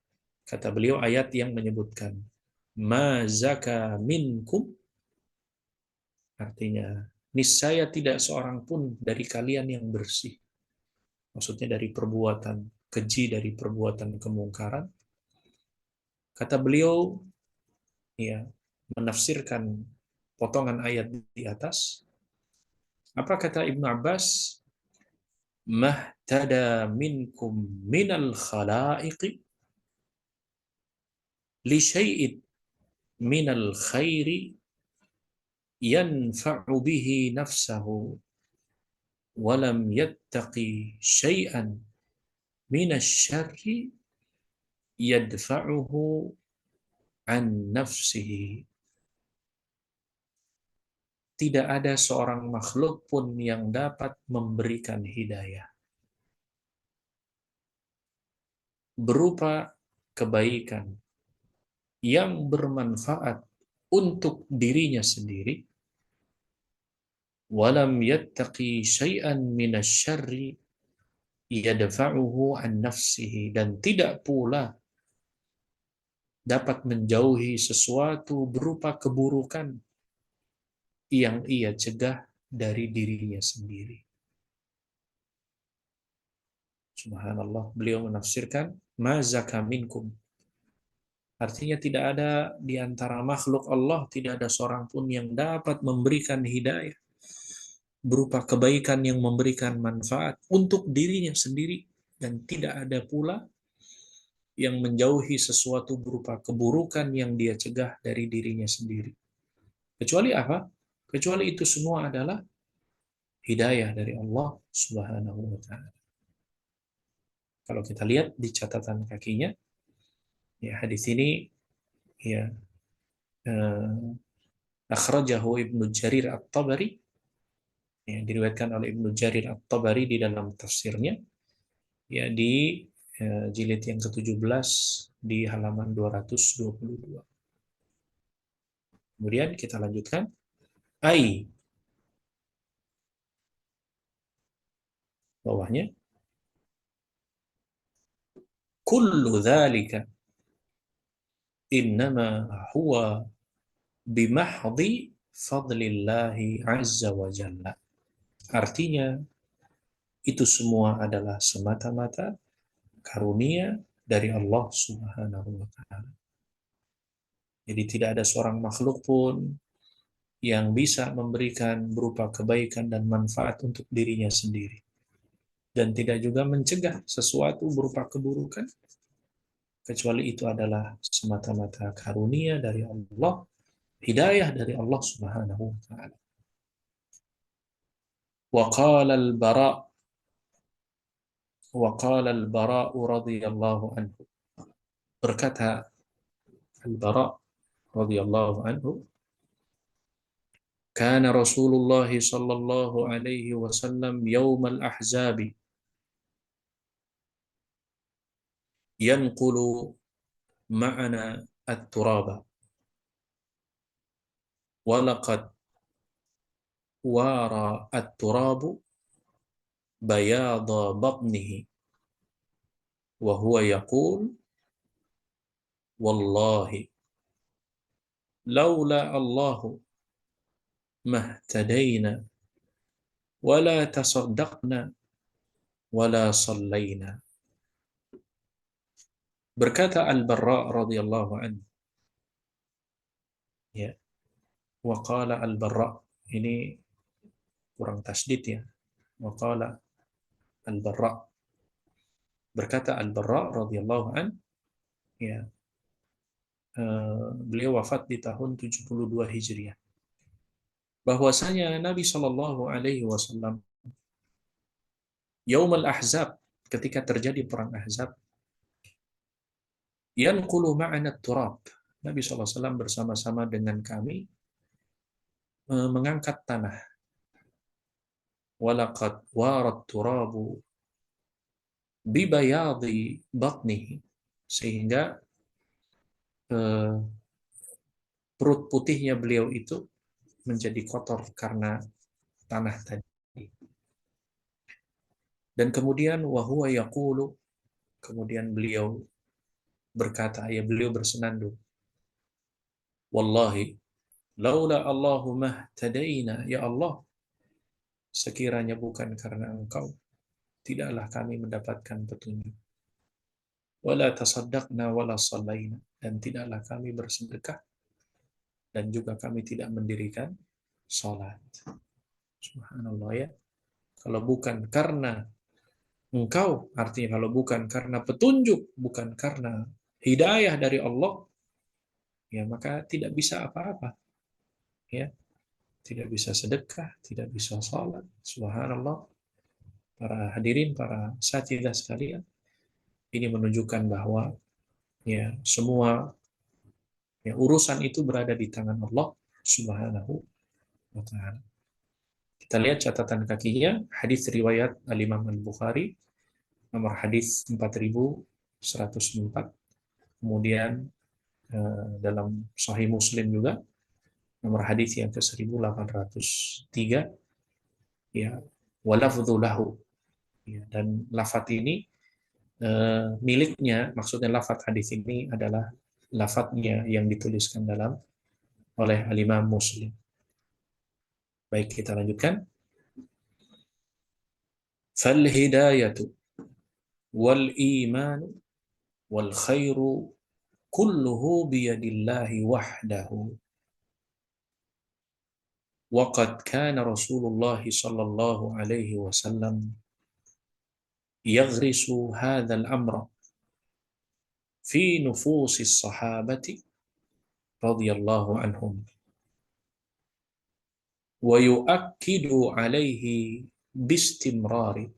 Kata beliau, ayat yang menyebutkan ma zaka minkum, artinya niscaya tidak seorang pun dari kalian yang bersih. Maksudnya dari perbuatan keji, dari perbuatan kemungkaran. Kata beliau, ya, menafsirkan potongan ayat di atas. Apa kata Ibnu Abbas? Mahtada minkum minal khalaiqi li syai'in minal khairi yanfa'u bihi nafsahu walam yattaqi syai'an minasy syarri yadfa'uhu an nafsihi. Tidak ada seorang makhluk pun yang dapat memberikan hidayah berupa kebaikan yang bermanfaat untuk dirinya sendiri, walam yattaqi syai'an minasyarri yadfa'uhu an nafsihi, dan tidak pula dapat menjauhi sesuatu berupa keburukan yang ia cegah dari dirinya sendiri. Subhanallah, beliau menafsirkan ma zaka minkum. Artinya tidak ada di antara makhluk Allah, tidak ada seorang pun yang dapat memberikan hidayah berupa kebaikan yang memberikan manfaat untuk dirinya sendiri, dan tidak ada pula yang menjauhi sesuatu berupa keburukan yang dia cegah dari dirinya sendiri. Kecuali apa? Kecuali itu semua adalah hidayah dari Allah Subhanahu wa taala. Kalau kita lihat di catatan kakinya, ya hadis ini ya akhrajahu Ibnu Jarir At-Tabari, ya, diriwayatkan oleh Ibnu Jarir At-Tabari di dalam tafsirnya, ya di jilid yang ke-17 di halaman 222. Kemudian kita lanjutkan. Ai, bawahnya, kullu dzalika innama huwa bimahdi fadlillahi azza wa jalla. Artinya, itu semua adalah semata-mata karunia dari Allah Subhanahu wa taala. Jadi tidak ada seorang makhluk pun yang bisa memberikan berupa kebaikan dan manfaat untuk dirinya sendiri, dan tidak juga mencegah sesuatu berupa keburukan, kecuali itu adalah semata-mata karunia dari Allah, hidayah dari Allah Subhanahu wa taala. Wa qala al-Bara' wa qala al-Bara' radhiyallahu anhu. Berkata al-Bara' radhiyallahu anhu, kana Rasulullah sallallahu alaihi wasallam yaum al-ahzab yanqulu ma'ana at-turaba wa laqad wara at-turabu bayada batnihi wa huwa yaqul wallahi laula Allahu mahtadaina wala tasaddaqna wala sallaina. Berkata Al-Barra radhiyallahu anhu, ya, wa qala Al-Barra, ini kurang tasdid ya, wa qala Al-Barra, berkata Al-Barra radhiyallahu anhu, ya, beliau wafat di tahun 72 Hijriah, bahwasanya Nabi Shallallahu alaihi wasallam Yaumul Ahzab, ketika terjadi perang Ahzab, yanqulu ma'ana turab, Nabi SAW bersama-sama dengan kami mengangkat tanah. Walaqad warat turabu bibayadi batnihi, sehingga perut putihnya beliau itu menjadi kotor karena tanah tadi. Dan kemudian wahuwa yaqulu, kemudian beliau berkata, ya, beliau bersenandung, wallahi laula Allahumma tadaina, ya Allah, sekiranya bukan karena Engkau, tidaklah kami mendapatkan petunjuk. Wala tasaddaqna wala sallaina, dan tidaklah kami bersedekah, dan juga kami tidak mendirikan salat. Subhanallah, ya. Kalau bukan karena Engkau, artinya kalau bukan karena petunjuk, bukan karena hidayah dari Allah, ya maka tidak bisa apa-apa. Ya, tidak bisa sedekah, tidak bisa salat. Subhanallah. Para hadirin, para satidah sekalian, ini menunjukkan bahwa ya semua ya urusan itu berada di tangan Allah Subhanahu wa taala. Kita lihat catatan kakinya, hadis riwayat Al-Imam Al-Bukhari, nomor hadis 4000 104. Kemudian dalam Sahih Muslim juga nomor hadis yang ke 1803, ya, walafdhu lahu, ya, dan lafadz ini miliknya, maksudnya lafadz hadis ini adalah lafadznya yang dituliskan oleh Al-Imam Muslim. Baik, kita lanjutkan. Fal hidayatu wal imanu wal khairu kulluhu biyadillahi wahdahu. Wa qad kana Rasulullah sallallahu alaihi wasallam yaghrisu hadzal amra fi nufusis sahabati radhiyallahu anhum wa yu'akkidu alaihi bistimrari.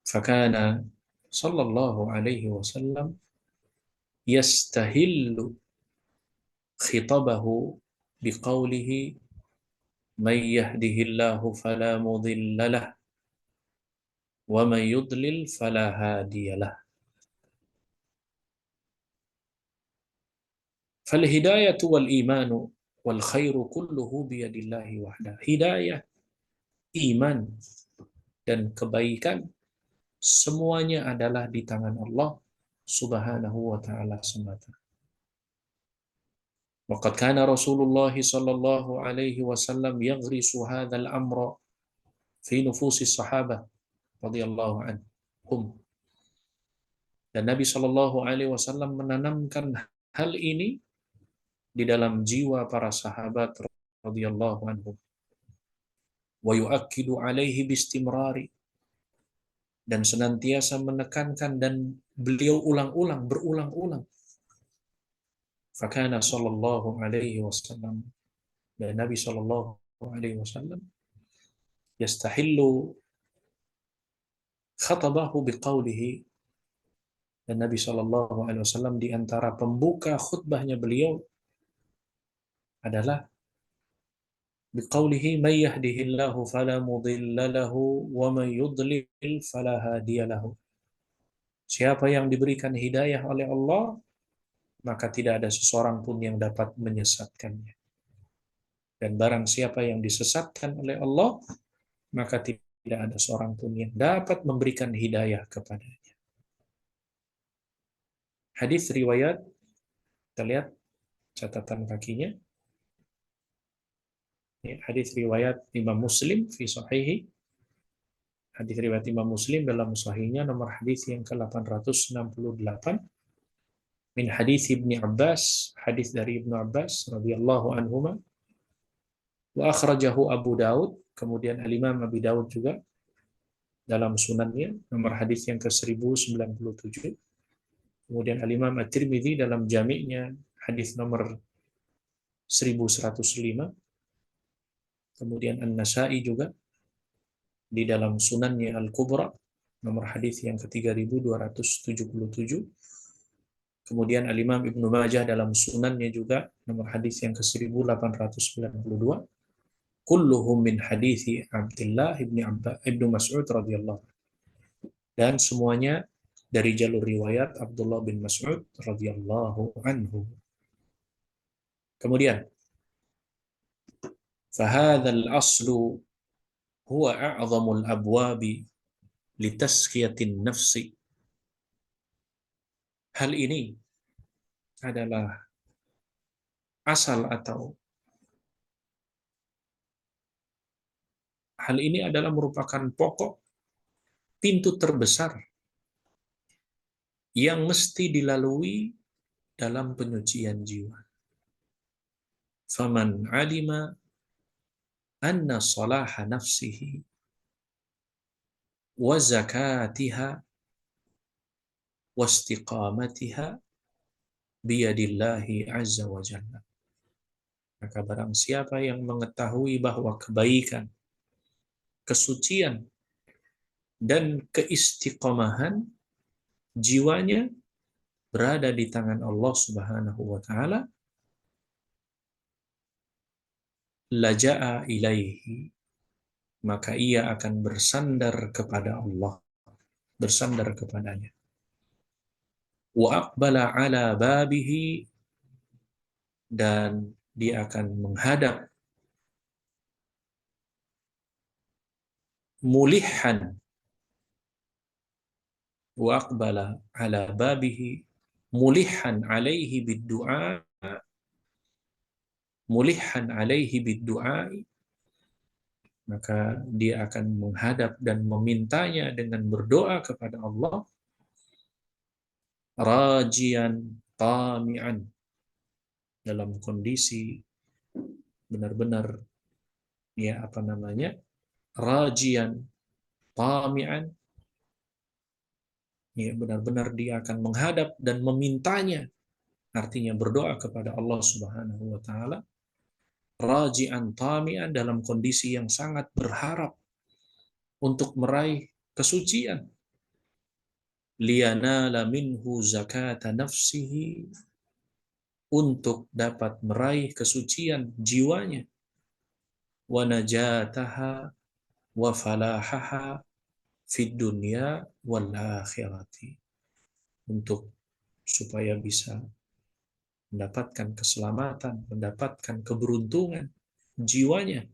Fakana sallallahu alaihi wasallam yastahillu khitabahu biqaulihi man yahdihillahu fala mudilla lah wa man yudlil fala hadiyalah. Fal hidayatu wal imanu wal khairu kulluhu biyadillahi wahda. Hidayah, iman, dan kebaikan semuanya adalah di tangan Allah Subhanahu wa ta'ala semata. Waqad kana Rasulullah sallallahu alaihi wasallam yaghrisu hadzal amra fi nufusis sahabah radhiyallahu anhum. Dan Nabi sallallahu alaihi wasallam menanamkan hal ini di dalam jiwa para sahabat radhiyallahu anhum. Wa yu'akkidu alaihi bistimrari, dan senantiasa menekankan, dan beliau berulang-ulang. Fakana sallallahu alaihi wasallam, dan Nabi sallallahu alaihi wasallam yastahillu khatabahu biqaulihi, dan Nabi sallallahu alaihi wasallam di antara pembuka khutbahnya beliau adalah biqaulihi may yahdihillahu fala mudilla lahu wa may yudlil fala hadiyalahu. Siapa yang diberikan hidayah oleh Allah, maka tidak ada seseorang pun yang dapat menyesatkannya. Dan barang siapa yang disesatkan oleh Allah, maka tidak ada seorang pun yang dapat memberikan hidayah kepadanya. Hadis riwayat, kita lihat catatan kakinya. Hadis riwayat Imam Muslim fi sahihi. Hadis riwayat Imam Muslim dalam sahihnya nomor hadis yang ke-868. Min hadis Ibnu Abbas, hadis dari Ibnu Abbas radhiyallahu anhuma. Wa akhrajahu Abu Daud, kemudian Al-Imam Abi Daud juga dalam sunannya nomor hadis yang ke-1097. Kemudian Al-Imam At-Tirmidzi dalam jami'nya hadis nomor 1105. Kemudian An-Nasa'i juga di dalam sunannya Al-Kubra nomor hadis yang ke-3277. Kemudian Al-Imam Ibnu Majah dalam sunannya juga nomor hadis yang ke-1892. Kulluhum min hadithi Abdullah ibnu Mas'ud radhiyallahu anhu. Dan semuanya dari jalur riwayat Abdullah bin Mas'ud radhiyallahu anhu. Kemudian fahadzal aslu huwa a'zamul abwabi litaskiyatin nafsi. Hal ini adalah asal, atau hal ini adalah merupakan pokok pintu terbesar yang mesti dilalui dalam penyucian jiwa. Faman alima anna salaha nafsihi wa zakatiha wa istiqamatiha biyadillahi azza wa jalla. Maka barang siapa yang mengetahui bahwa kebaikan, kesucian, dan keistiqomahan jiwanya berada di tangan Allah Subhanahu wa ta'ala, laja'a ilaihi, maka ia akan bersandar kepada Allah, bersandar kepadanya. wa aqbala ala babihi, dan dia akan menghadap, mulihan, wa aqbala ala babihi mulihan alaihi bid-du'a, mulihan alaihi bid-du'a, maka dia akan menghadap dan memintanya dengan berdoa kepada Allah, rajian tami'an, dalam kondisi benar-benar rajian tami'an, benar-benar dia akan menghadap dan memintanya, artinya berdoa kepada Allah Subhanahu wa taala, rajian tami'an, dalam kondisi yang sangat berharap untuk meraih kesucian, liyanala minhu zakata nafsihi, untuk dapat meraih kesucian jiwanya, wa najataha wa falahaha fid dunya wal akhirati, untuk supaya bisa mendapatkan keselamatan, mendapatkan keberuntungan jiwanya,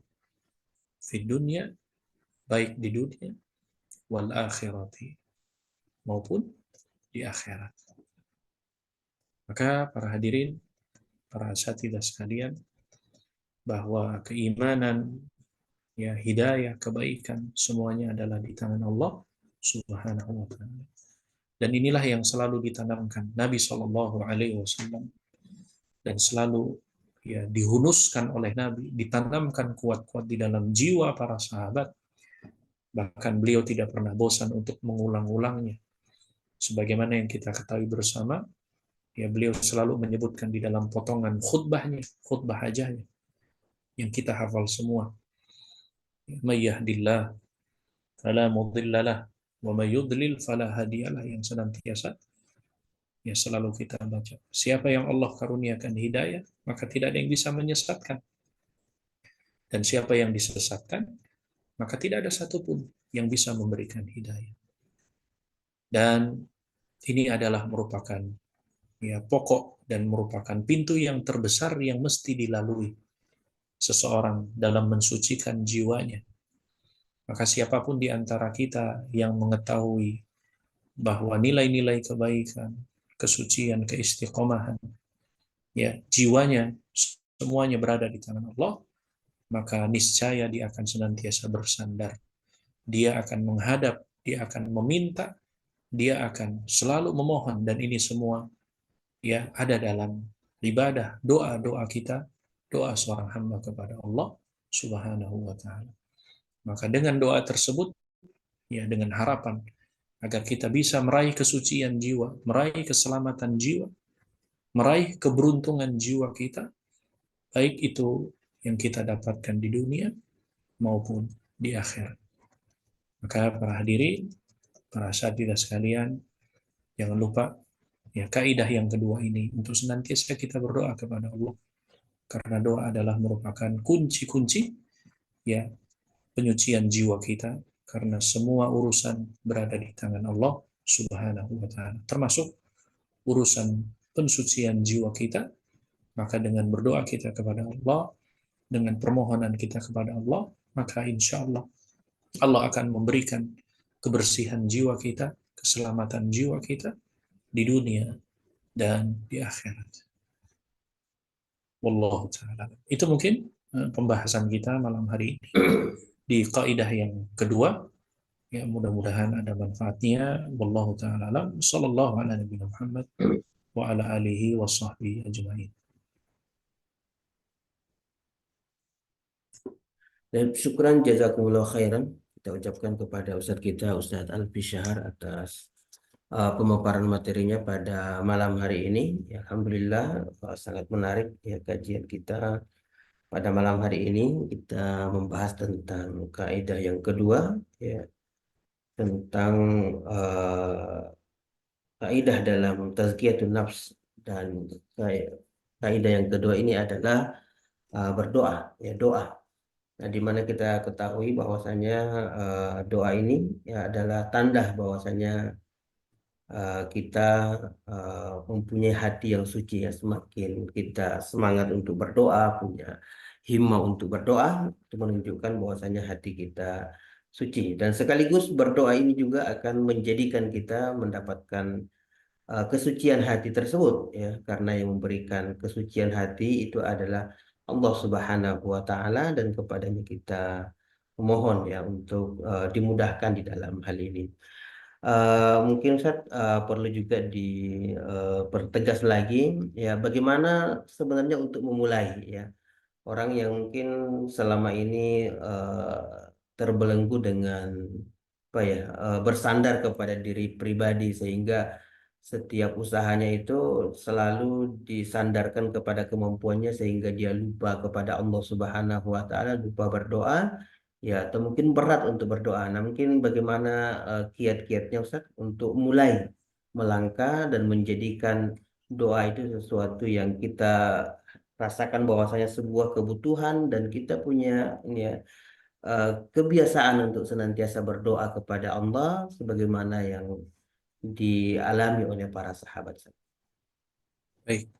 fid dunya, baik di dunia, wal akhirati, maupun di akhirat. Maka para hadirin, para asatidzah sekalian, bahwa keimanan, hidayah, kebaikan, semuanya adalah di tangan Allah Subhanahu wa taala. Dan inilah yang selalu ditanamkan Nabi Shallallahu alaihi wasallam, dan selalu dihunuskan oleh Nabi, ditanamkan kuat-kuat di dalam jiwa para sahabat. Bahkan beliau tidak pernah bosan untuk mengulang-ulangnya. Sebagaimana yang kita ketahui bersama, beliau selalu menyebutkan di dalam potongan khutbahnya, khutbah hajahnya, yang kita hafal semua. May yahdillah fala mudhillalah wa may yudlil fala hadiyalah, yang senantiasa selalu kita baca. Siapa yang Allah karuniakan hidayah, maka tidak ada yang bisa menyesatkan. Dan siapa yang disesatkan, maka tidak ada satupun yang bisa memberikan hidayah. Dan ini adalah merupakan pokok dan merupakan pintu yang terbesar yang mesti dilalui seseorang dalam mensucikan jiwanya. Maka siapapun di antara kita yang mengetahui bahwa nilai-nilai kebaikan, kesucian, keistiqomahan, jiwanya semuanya berada di tangan Allah, maka niscaya dia akan senantiasa bersandar. Dia akan menghadap, dia akan meminta, dia akan selalu memohon, dan ini semua ada dalam ibadah, doa-doa kita, doa seorang hamba kepada Allah Subhanahu wa taala. Maka dengan doa tersebut, dengan harapan agar kita bisa meraih kesucian jiwa, meraih keselamatan jiwa, meraih keberuntungan jiwa kita, baik itu yang kita dapatkan di dunia maupun di akhirat. Maka para hadirin, para asatidzah sekalian, jangan lupa kaidah yang kedua ini, untuk senantiasa kita berdoa kepada Allah, karena doa adalah merupakan kunci-kunci penyucian jiwa kita, karena semua urusan berada di tangan Allah Subhanahu wa taala, termasuk urusan pensucian jiwa kita. Maka dengan berdoa kita kepada Allah, dengan permohonan kita kepada Allah, maka insya Allah Allah akan memberikan kebersihan jiwa kita, keselamatan jiwa kita di dunia dan di akhirat. Wallahu ta'ala. Itu mungkin pembahasan kita malam hari ini di kaidah yang kedua. Mudah-mudahan ada manfaatnya. Wallahu ta'ala alam. Sallallahu ala nabiyina Muhammad wa ala alihi wa sahbihi ajma'in. Dan syukran jazakumullah khairan kita ucapkan kepada Ustadz kita, Ustadz Alfi Syahar, atas pemaparan materinya pada malam hari ini. Alhamdulillah sangat menarik kajian kita pada malam hari ini. Kita membahas tentang kaidah yang kedua, tentang kaidah dalam tazkiyatun nafs, dan kaidah yang kedua ini adalah berdoa, doa. Nah, di mana kita ketahui bahwasanya doa ini adalah tanda bahwasanya kita mempunyai hati yang suci, ya. Semakin kita semangat untuk berdoa, punya himmah untuk berdoa, itu menunjukkan bahwasanya hati kita suci. Dan sekaligus berdoa ini juga akan menjadikan kita mendapatkan kesucian hati tersebut, ya, karena yang memberikan kesucian hati itu adalah Allah Subhanahu wa taala, dan kepadanya kita memohon, ya, untuk dimudahkan di dalam hal ini. Mungkin Ustaz, perlu juga dipertegas lagi, ya, bagaimana sebenarnya untuk memulai, ya, orang yang mungkin selama ini terbelenggu dengan apa, ya, bersandar kepada diri pribadi, sehingga setiap usahanya itu selalu disandarkan kepada kemampuannya, sehingga dia lupa kepada Allah Subhanahu wa taala, lupa berdoa, ya, atau mungkin berat untuk berdoa. Nah, mungkin bagaimana kiat-kiatnya Ustaz untuk mulai melangkah dan menjadikan doa itu sesuatu yang kita rasakan bahwasanya sebuah kebutuhan, dan kita punya ini, ya, kebiasaan untuk senantiasa berdoa kepada Allah sebagaimana yang dialami oleh para sahabat. Baik.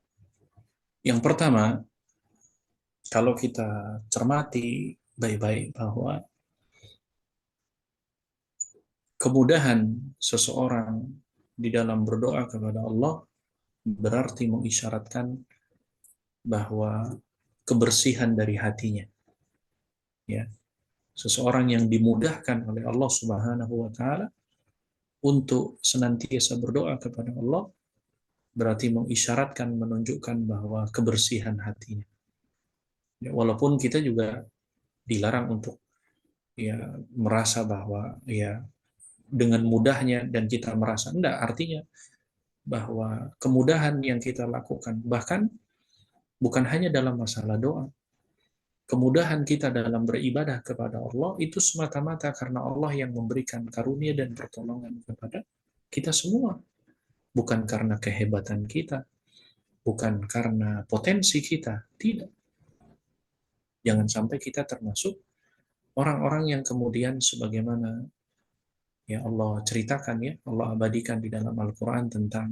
Yang pertama, kalau kita cermati baik-baik bahwa kemudahan seseorang di dalam berdoa kepada Allah berarti mengisyaratkan bahwa kebersihan dari hatinya, ya. Seseorang yang dimudahkan oleh Allah Subhanahu wa taala untuk senantiasa berdoa kepada Allah berarti mengisyaratkan, menunjukkan bahwa kebersihan hatinya. Ya, walaupun kita juga dilarang untuk, ya, merasa bahwa, ya, dengan mudahnya dan kita merasa enggak, artinya bahwa kemudahan yang kita lakukan bahkan bukan hanya dalam masalah doa, kemudahan kita dalam beribadah kepada Allah itu semata-mata karena Allah yang memberikan karunia dan pertolongan kepada kita semua, bukan karena kehebatan kita, bukan karena potensi kita, tidak. Jangan sampai kita termasuk orang-orang yang kemudian sebagaimana, ya, Allah ceritakan, ya, Allah abadikan di dalam Al-Quran tentang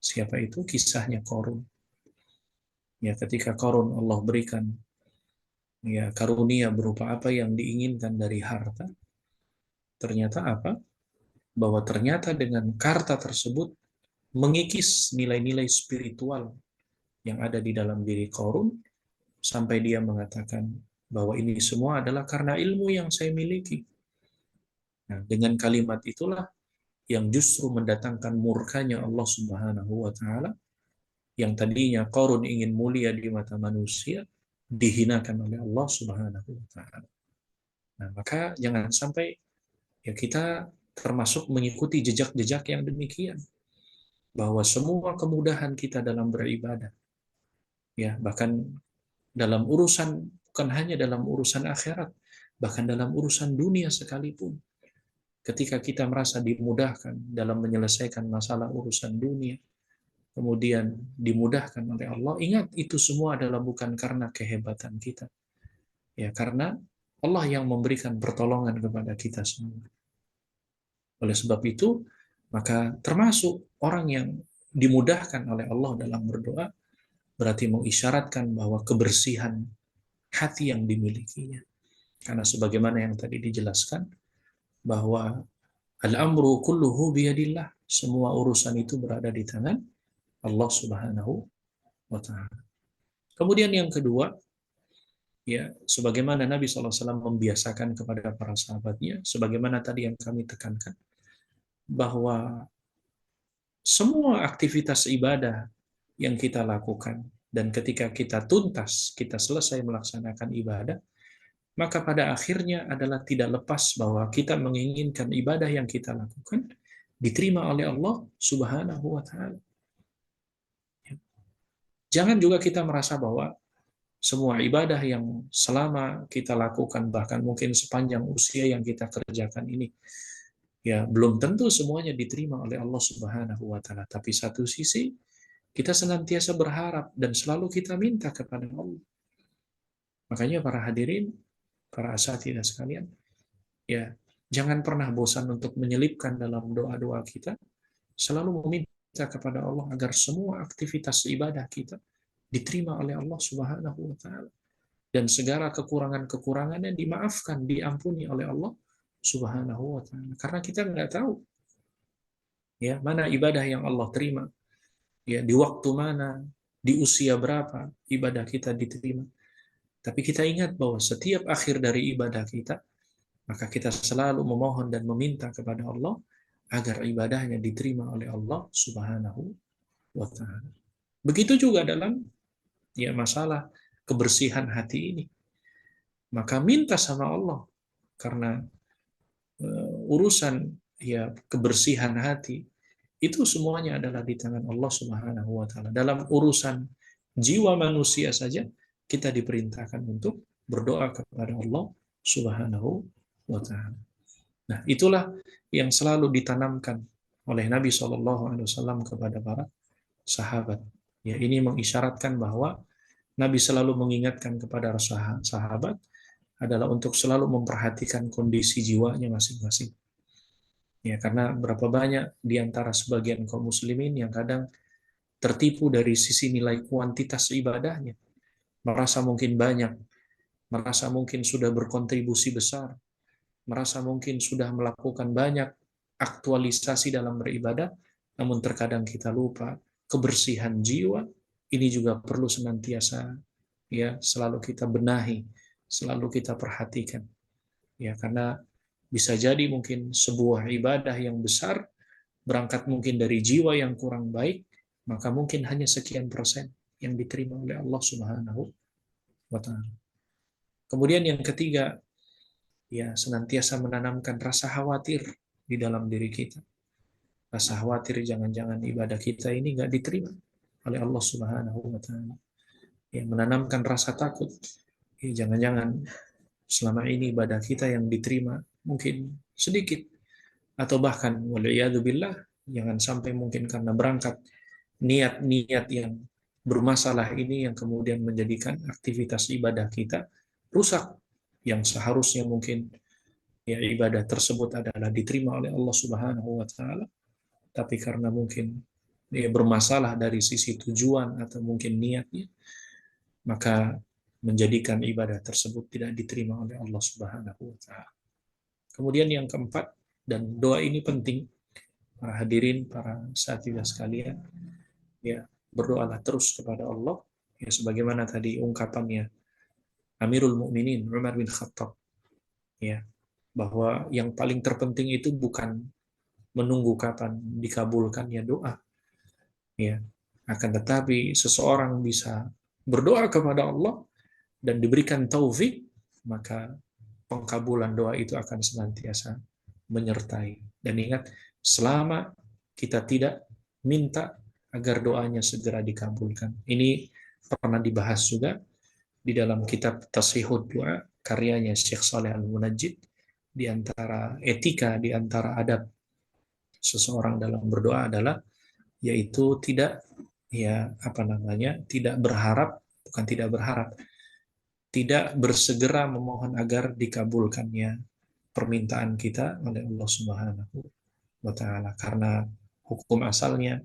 siapa itu, kisahnya Qarun. Ya, ketika Qarun Allah berikan, ya, karunia berupa apa yang diinginkan dari harta, ternyata apa? Bahwa ternyata dengan harta tersebut mengikis nilai-nilai spiritual yang ada di dalam diri Qarun, sampai dia mengatakan bahwa ini semua adalah karena ilmu yang saya miliki. Nah, dengan kalimat itulah yang justru mendatangkan murkanya Allah Subhanahu wa taala, yang tadinya Qarun ingin mulia di mata manusia dihinakan oleh Allah Subhanahu wa taala. Nah, maka jangan sampai, ya, kita termasuk mengikuti jejak-jejak yang demikian, bahwa semua kemudahan kita dalam beribadah, ya, bahkan dalam urusan, bukan hanya dalam urusan akhirat, bahkan dalam urusan dunia sekalipun, ketika kita merasa dimudahkan dalam menyelesaikan masalah urusan dunia, kemudian dimudahkan oleh Allah, ingat itu semua adalah bukan karena kehebatan kita, ya, karena Allah yang memberikan pertolongan kepada kita semua. Oleh sebab itu, maka termasuk orang yang dimudahkan oleh Allah dalam berdoa berarti mengisyaratkan bahwa kebersihan hati yang dimilikinya. Karena sebagaimana yang tadi dijelaskan, bahwa al-amru kulluhu biyadillah, semua urusan itu berada di tangan Allah Subhanahu wa taala. Kemudian yang kedua, ya, sebagaimana Nabi SAW membiasakan kepada para sahabatnya, sebagaimana tadi yang kami tekankan, bahwa semua aktivitas ibadah yang kita lakukan, dan ketika kita tuntas, kita selesai melaksanakan ibadah, maka pada akhirnya adalah tidak lepas bahwa kita menginginkan ibadah yang kita lakukan diterima oleh Allah Subhanahu wa taala. Jangan juga kita merasa bahwa semua ibadah yang selama kita lakukan, bahkan mungkin sepanjang usia yang kita kerjakan ini, ya, belum tentu semuanya diterima oleh Allah Subhanahu wa taala. Tapi satu sisi kita senantiasa berharap dan selalu kita minta kepada Allah. Makanya para hadirin, para asatidzah sekalian, ya, jangan pernah bosan untuk menyelipkan dalam doa-doa kita selalu meminta kepada Allah agar semua aktivitas ibadah kita diterima oleh Allah Subhanahu wa taala dan segala kekurangan-kekurangannya dimaafkan, diampuni oleh Allah Subhanahu wa taala. Karena kita nggak tahu ya mana ibadah yang Allah terima, ya di waktu mana, di usia berapa ibadah kita diterima. Tapi kita ingat bahwa setiap akhir dari ibadah kita, maka kita selalu memohon dan meminta kepada Allah agar ibadahnya diterima oleh Allah Subhanahu wa taala. Begitu juga dalam ya masalah kebersihan hati ini. Maka minta sama Allah karena urusan ya kebersihan hati itu semuanya adalah di tangan Allah Subhanahu wa taala. Dalam urusan jiwa manusia saja kita diperintahkan untuk berdoa kepada Allah Subhanahu wa taala. Nah, itulah yang selalu ditanamkan oleh Nabi SAW kepada para sahabat. Ya, ini mengisyaratkan bahwa Nabi selalu mengingatkan kepada sahabat adalah untuk selalu memperhatikan kondisi jiwanya masing-masing. Ya, karena berapa banyak di antara sebagian kaum muslimin yang kadang tertipu dari sisi nilai kuantitas ibadahnya. Merasa mungkin banyak, merasa mungkin sudah berkontribusi besar, merasa mungkin sudah melakukan banyak aktualisasi dalam beribadah, namun terkadang kita lupa kebersihan jiwa ini juga perlu senantiasa ya selalu kita benahi, selalu kita perhatikan. Ya, karena bisa jadi mungkin sebuah ibadah yang besar berangkat mungkin dari jiwa yang kurang baik, maka mungkin hanya sekian persen yang diterima oleh Allah Subhanahu wa taala. Kemudian yang ketiga, ya senantiasa menanamkan rasa khawatir di dalam diri kita. Rasa khawatir jangan-jangan ibadah kita ini nggak diterima oleh Allah Subhanahu wa taala. Ya, menanamkan rasa takut. Ya, jangan-jangan selama ini ibadah kita yang diterima mungkin sedikit atau bahkan waliyadzubillah jangan sampai mungkin karena berangkat niat-niat yang bermasalah ini yang kemudian menjadikan aktivitas ibadah kita rusak yang seharusnya mungkin ya ibadah tersebut adalah diterima oleh Allah Subhanahu wa taala tapi karena mungkin ya bermasalah dari sisi tujuan atau mungkin niatnya maka menjadikan ibadah tersebut tidak diterima oleh Allah Subhanahu wa taala. Kemudian yang keempat, dan doa ini penting, para hadirin, para sahabat sekalian, ya berdoalah terus kepada Allah, ya sebagaimana tadi ungkapannya Amirul Mukminin Umar bin Khattab, ya bahwa yang paling terpenting itu bukan menunggu kapan dikabulkannya doa, ya akan tetapi seseorang bisa berdoa kepada Allah dan diberikan taufik, maka pengkabulan doa itu akan senantiasa menyertai. Dan ingat, selama kita tidak minta agar doanya segera dikabulkan. Ini pernah dibahas juga di dalam kitab Tasihud Doa, karyanya Syekh Saleh Al-Munajjid, di antara etika, di antara adab seseorang dalam berdoa adalah yaitu tidak ya apa namanya tidak berharap, bukan tidak berharap, tidak bersegera memohon agar dikabulkannya permintaan kita oleh Allah Subhanahu wa taala karena hukum asalnya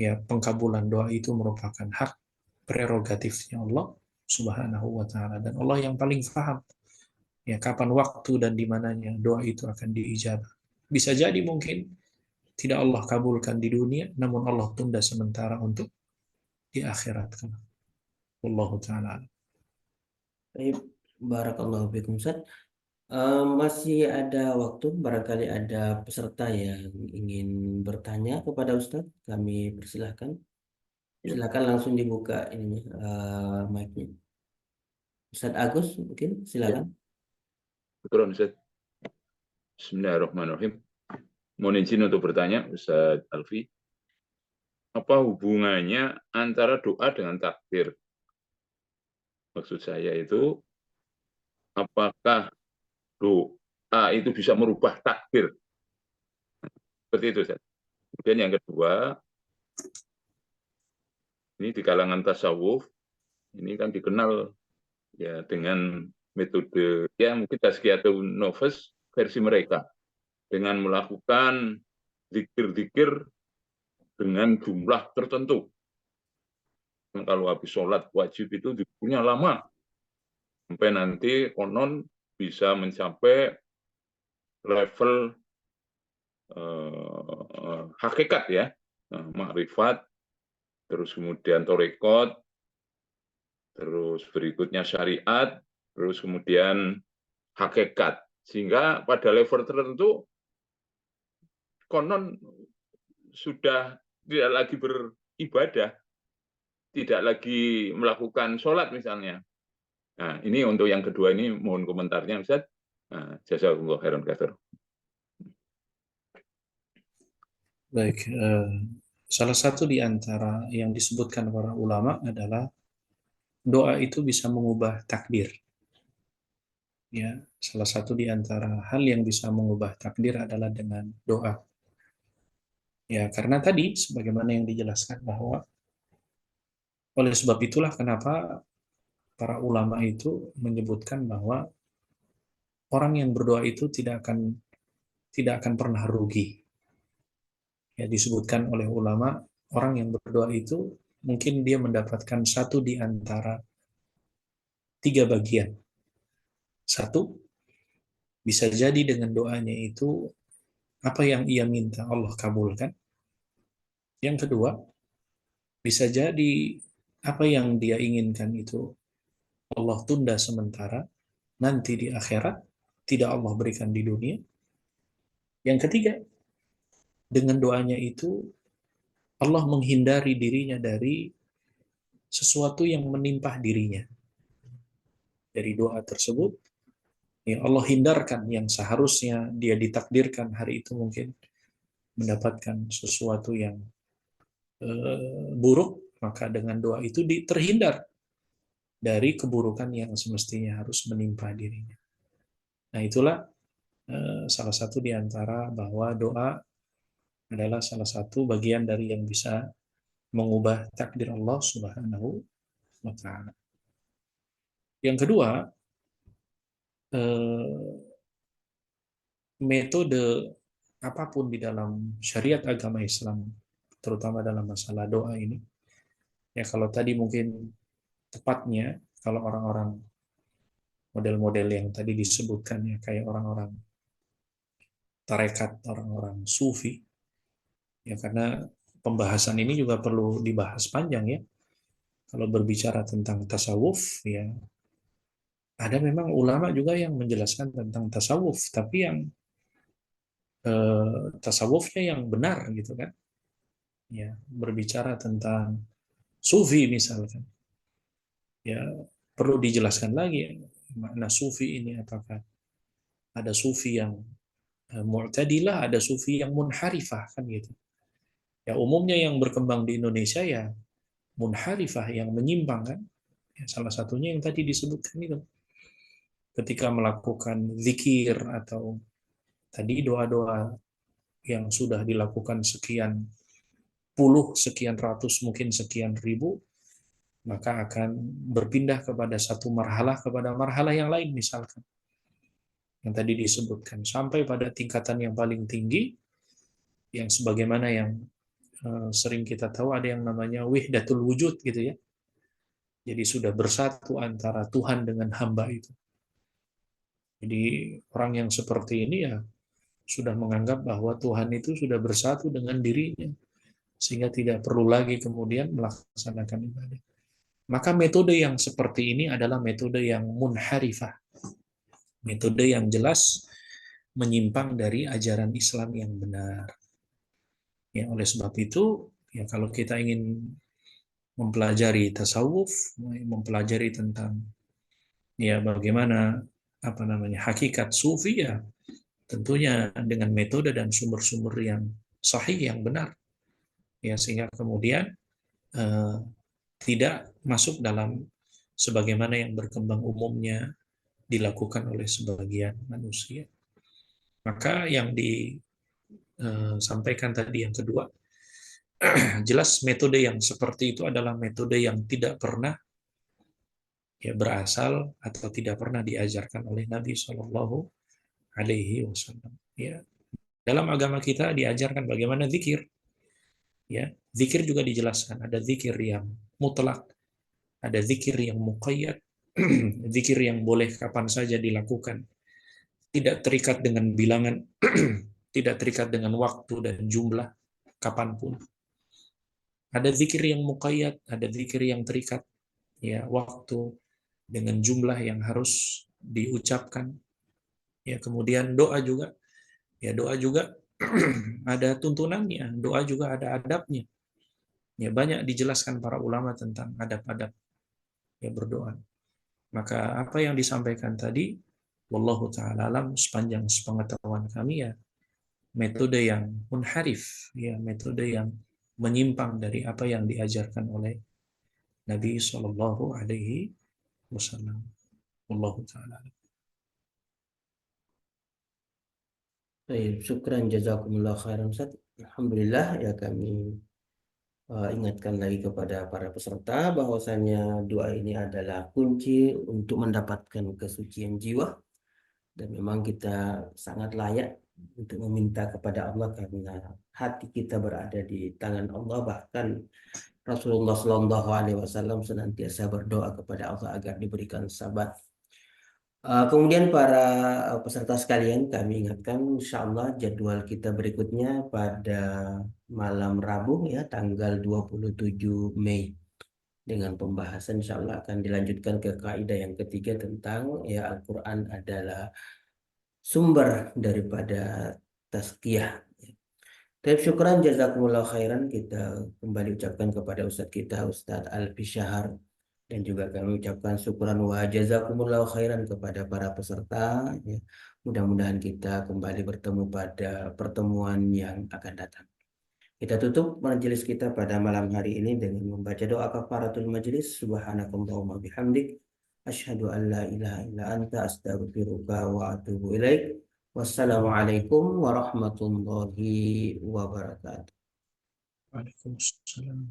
ya pengkabulan doa itu merupakan hak prerogatifnya Allah Subhanahu wa taala dan Allah yang paling paham ya kapan waktu dan di mananya doa itu akan diijabah. Bisa jadi mungkin tidak Allah kabulkan di dunia namun Allah tunda sementara untuk di akhirat. Wallahu taala. Baik, barakallahu fikum Ustaz. Masih ada waktu, barangkali ada peserta yang ingin bertanya kepada Ustadz, kami persilahkan. Silakan langsung dibuka ininya, mic-nya. Ustadz Agus, mungkin silakan. Betul, Ustaz. Bismillahirrahmanirrahim. Mohon izin untuk bertanya, Ustaz Alfi. Apa hubungannya antara doa dengan takbir? Maksud saya itu, apakah doa itu bisa merubah takbir? Seperti itu, Ustaz. Kemudian yang kedua, ini di kalangan tasawuf, ini kan dikenal ya dengan metode ya mungkin tazkiyatun nafs versi mereka dengan melakukan zikir-zikir dengan jumlah tertentu. Kalau habis sholat wajib itu zikirnya lama, sampai nanti konon bisa mencapai level hakikat ya, makrifat, terus kemudian torekot, terus berikutnya syariat, terus kemudian hakikat. Sehingga pada level tertentu konon sudah tidak lagi beribadah, tidak lagi melakukan sholat misalnya. Nah, ini untuk yang kedua ini mohon komentarnya Ustaz. Jazakumullah khairan katsir. Baik, salah satu di antara yang disebutkan para ulama adalah doa itu bisa mengubah takdir. Ya, salah satu di antara hal yang bisa mengubah takdir adalah dengan doa. Ya, karena tadi sebagaimana yang dijelaskan bahwa oleh sebab itulah kenapa para ulama itu menyebutkan bahwa orang yang berdoa itu tidak akan pernah rugi. Ya, disebutkan oleh ulama, orang yang berdoa itu mungkin dia mendapatkan satu di antara 3 bagian. Satu, bisa jadi dengan doanya itu apa yang ia minta Allah kabulkan. Yang kedua, bisa jadi apa yang dia inginkan itu Allah tunda sementara, nanti di akhirat tidak Allah berikan di dunia. Yang ketiga, dengan doanya itu Allah menghindari dirinya dari sesuatu yang menimpa dirinya. Dari doa tersebut, ya Allah hindarkan yang seharusnya dia ditakdirkan hari itu mungkin mendapatkan sesuatu yang buruk, maka dengan doa itu terhindar dari keburukan yang semestinya harus menimpa dirinya. Nah, itulah salah satu di antara bahwa doa adalah salah satu bagian dari yang bisa mengubah takdir Allah Subhanahu wa Ta'ala. Yang kedua, metode apapun di dalam syariat agama Islam, terutama dalam masalah doa ini, ya kalau tadi mungkin tepatnya kalau orang-orang model-model yang tadi disebutkan ya kayak orang-orang tarekat, orang-orang sufi, ya karena pembahasan ini juga perlu dibahas panjang ya. Kalau berbicara tentang tasawuf, ya ada memang ulama juga yang menjelaskan tentang tasawuf, tapi yang tasawufnya yang benar gitu kan. Ya, berbicara tentang sufi misalkan. Ya, perlu dijelaskan lagi makna sufi ini, apakah ada sufi yang mu'tadilah, ada sufi yang munharifah kan gitu. Ya umumnya yang berkembang di Indonesia ya munharifah, yang menyimpang kan. Ya, salah satunya yang tadi disebutkan itu. Ketika melakukan zikir atau tadi doa-doa yang sudah dilakukan sekian puluh, sekian ratus, mungkin sekian ribu, maka akan berpindah kepada satu marhalah kepada marhalah yang lain misalkan. Yang tadi disebutkan sampai pada tingkatan yang paling tinggi, yang sebagaimana yang sering kita tahu ada yang namanya wihdatul wujud gitu ya. Jadi sudah bersatu antara Tuhan dengan hamba itu. Jadi orang yang seperti ini ya sudah menganggap bahwa Tuhan itu sudah bersatu dengan dirinya, sehingga tidak perlu lagi kemudian melaksanakan ibadah. Maka metode yang seperti ini adalah metode yang munharifah. Metode yang jelas menyimpang dari ajaran Islam yang benar. Ya, oleh sebab itu, ya kalau kita ingin mempelajari tasawuf, mempelajari tentang ya bagaimana hakikat sufi, ya tentunya dengan metode dan sumber-sumber yang sahih yang benar, ya sehingga kemudian tidak masuk dalam sebagaimana yang berkembang umumnya dilakukan oleh sebagian manusia. Maka yang disampaikan tadi yang kedua, jelas metode yang seperti itu adalah metode yang tidak pernah ya berasal atau tidak pernah diajarkan oleh Nabi Shallallahu Alaihi Wasallam. Ya, Dalam agama kita diajarkan bagaimana zikir. Ya, zikir juga dijelaskan. Ada zikir yang mutlak, ada zikir yang muqayyad, zikir yang boleh kapan saja dilakukan, tidak terikat dengan bilangan, tidak terikat dengan waktu dan jumlah, kapanpun. Ada zikir yang muqayyad, ada zikir yang terikat, ya, waktu dengan jumlah yang harus diucapkan. Ya, kemudian doa juga, ya, doa juga ada tuntunannya, doa juga ada adabnya. Ya, banyak dijelaskan para ulama tentang adab-adab ya berdoa. Maka apa yang disampaikan tadi, wallahu ta'ala alam, sepanjang sepengetahuan kami, ya metode yang munharif, ya metode yang menyimpang dari apa yang diajarkan oleh Nabi Shallallahu Alaihi Wasallam. Wallahu ta'ala alam. Baik, syukran jazakumullah khairan Ustaz. Alhamdulillah ya kami ingatkan lagi kepada para peserta bahwasanya doa ini adalah kunci untuk mendapatkan kesucian jiwa, dan memang kita sangat layak untuk meminta kepada Allah karena hati kita berada di tangan Allah. Bahkan Rasulullah Shallallahu Alaihi Wasallam senantiasa berdoa kepada Allah agar diberikan sabar. Kemudian para peserta sekalian, kami ingatkan insya Allah jadwal kita berikutnya pada malam Rabu ya tanggal 27 Mei dengan pembahasan insya Allah akan dilanjutkan ke kaidah yang ketiga tentang ya Al-Quran adalah sumber daripada tazkiyah. Terima syukran jazakumullah khairan, kita kembali ucapkan kepada Ustadz kita Ustadz Alfi Syahar, dan juga kami ucapkan syukuran wa jazakumullah khairan kepada para peserta ya. Mudah-mudahan kita kembali bertemu pada pertemuan yang akan datang. Kita tutup majelis kita pada malam hari ini dengan membaca doa kafaratul majelis. Subhanakallahumma bihamdik asyhadu an la ilaha illa anta astaghfiruka wa atubu ilaik. Wassalamualaikum warahmatullahi wabarakatuh. Waalaikumsalam.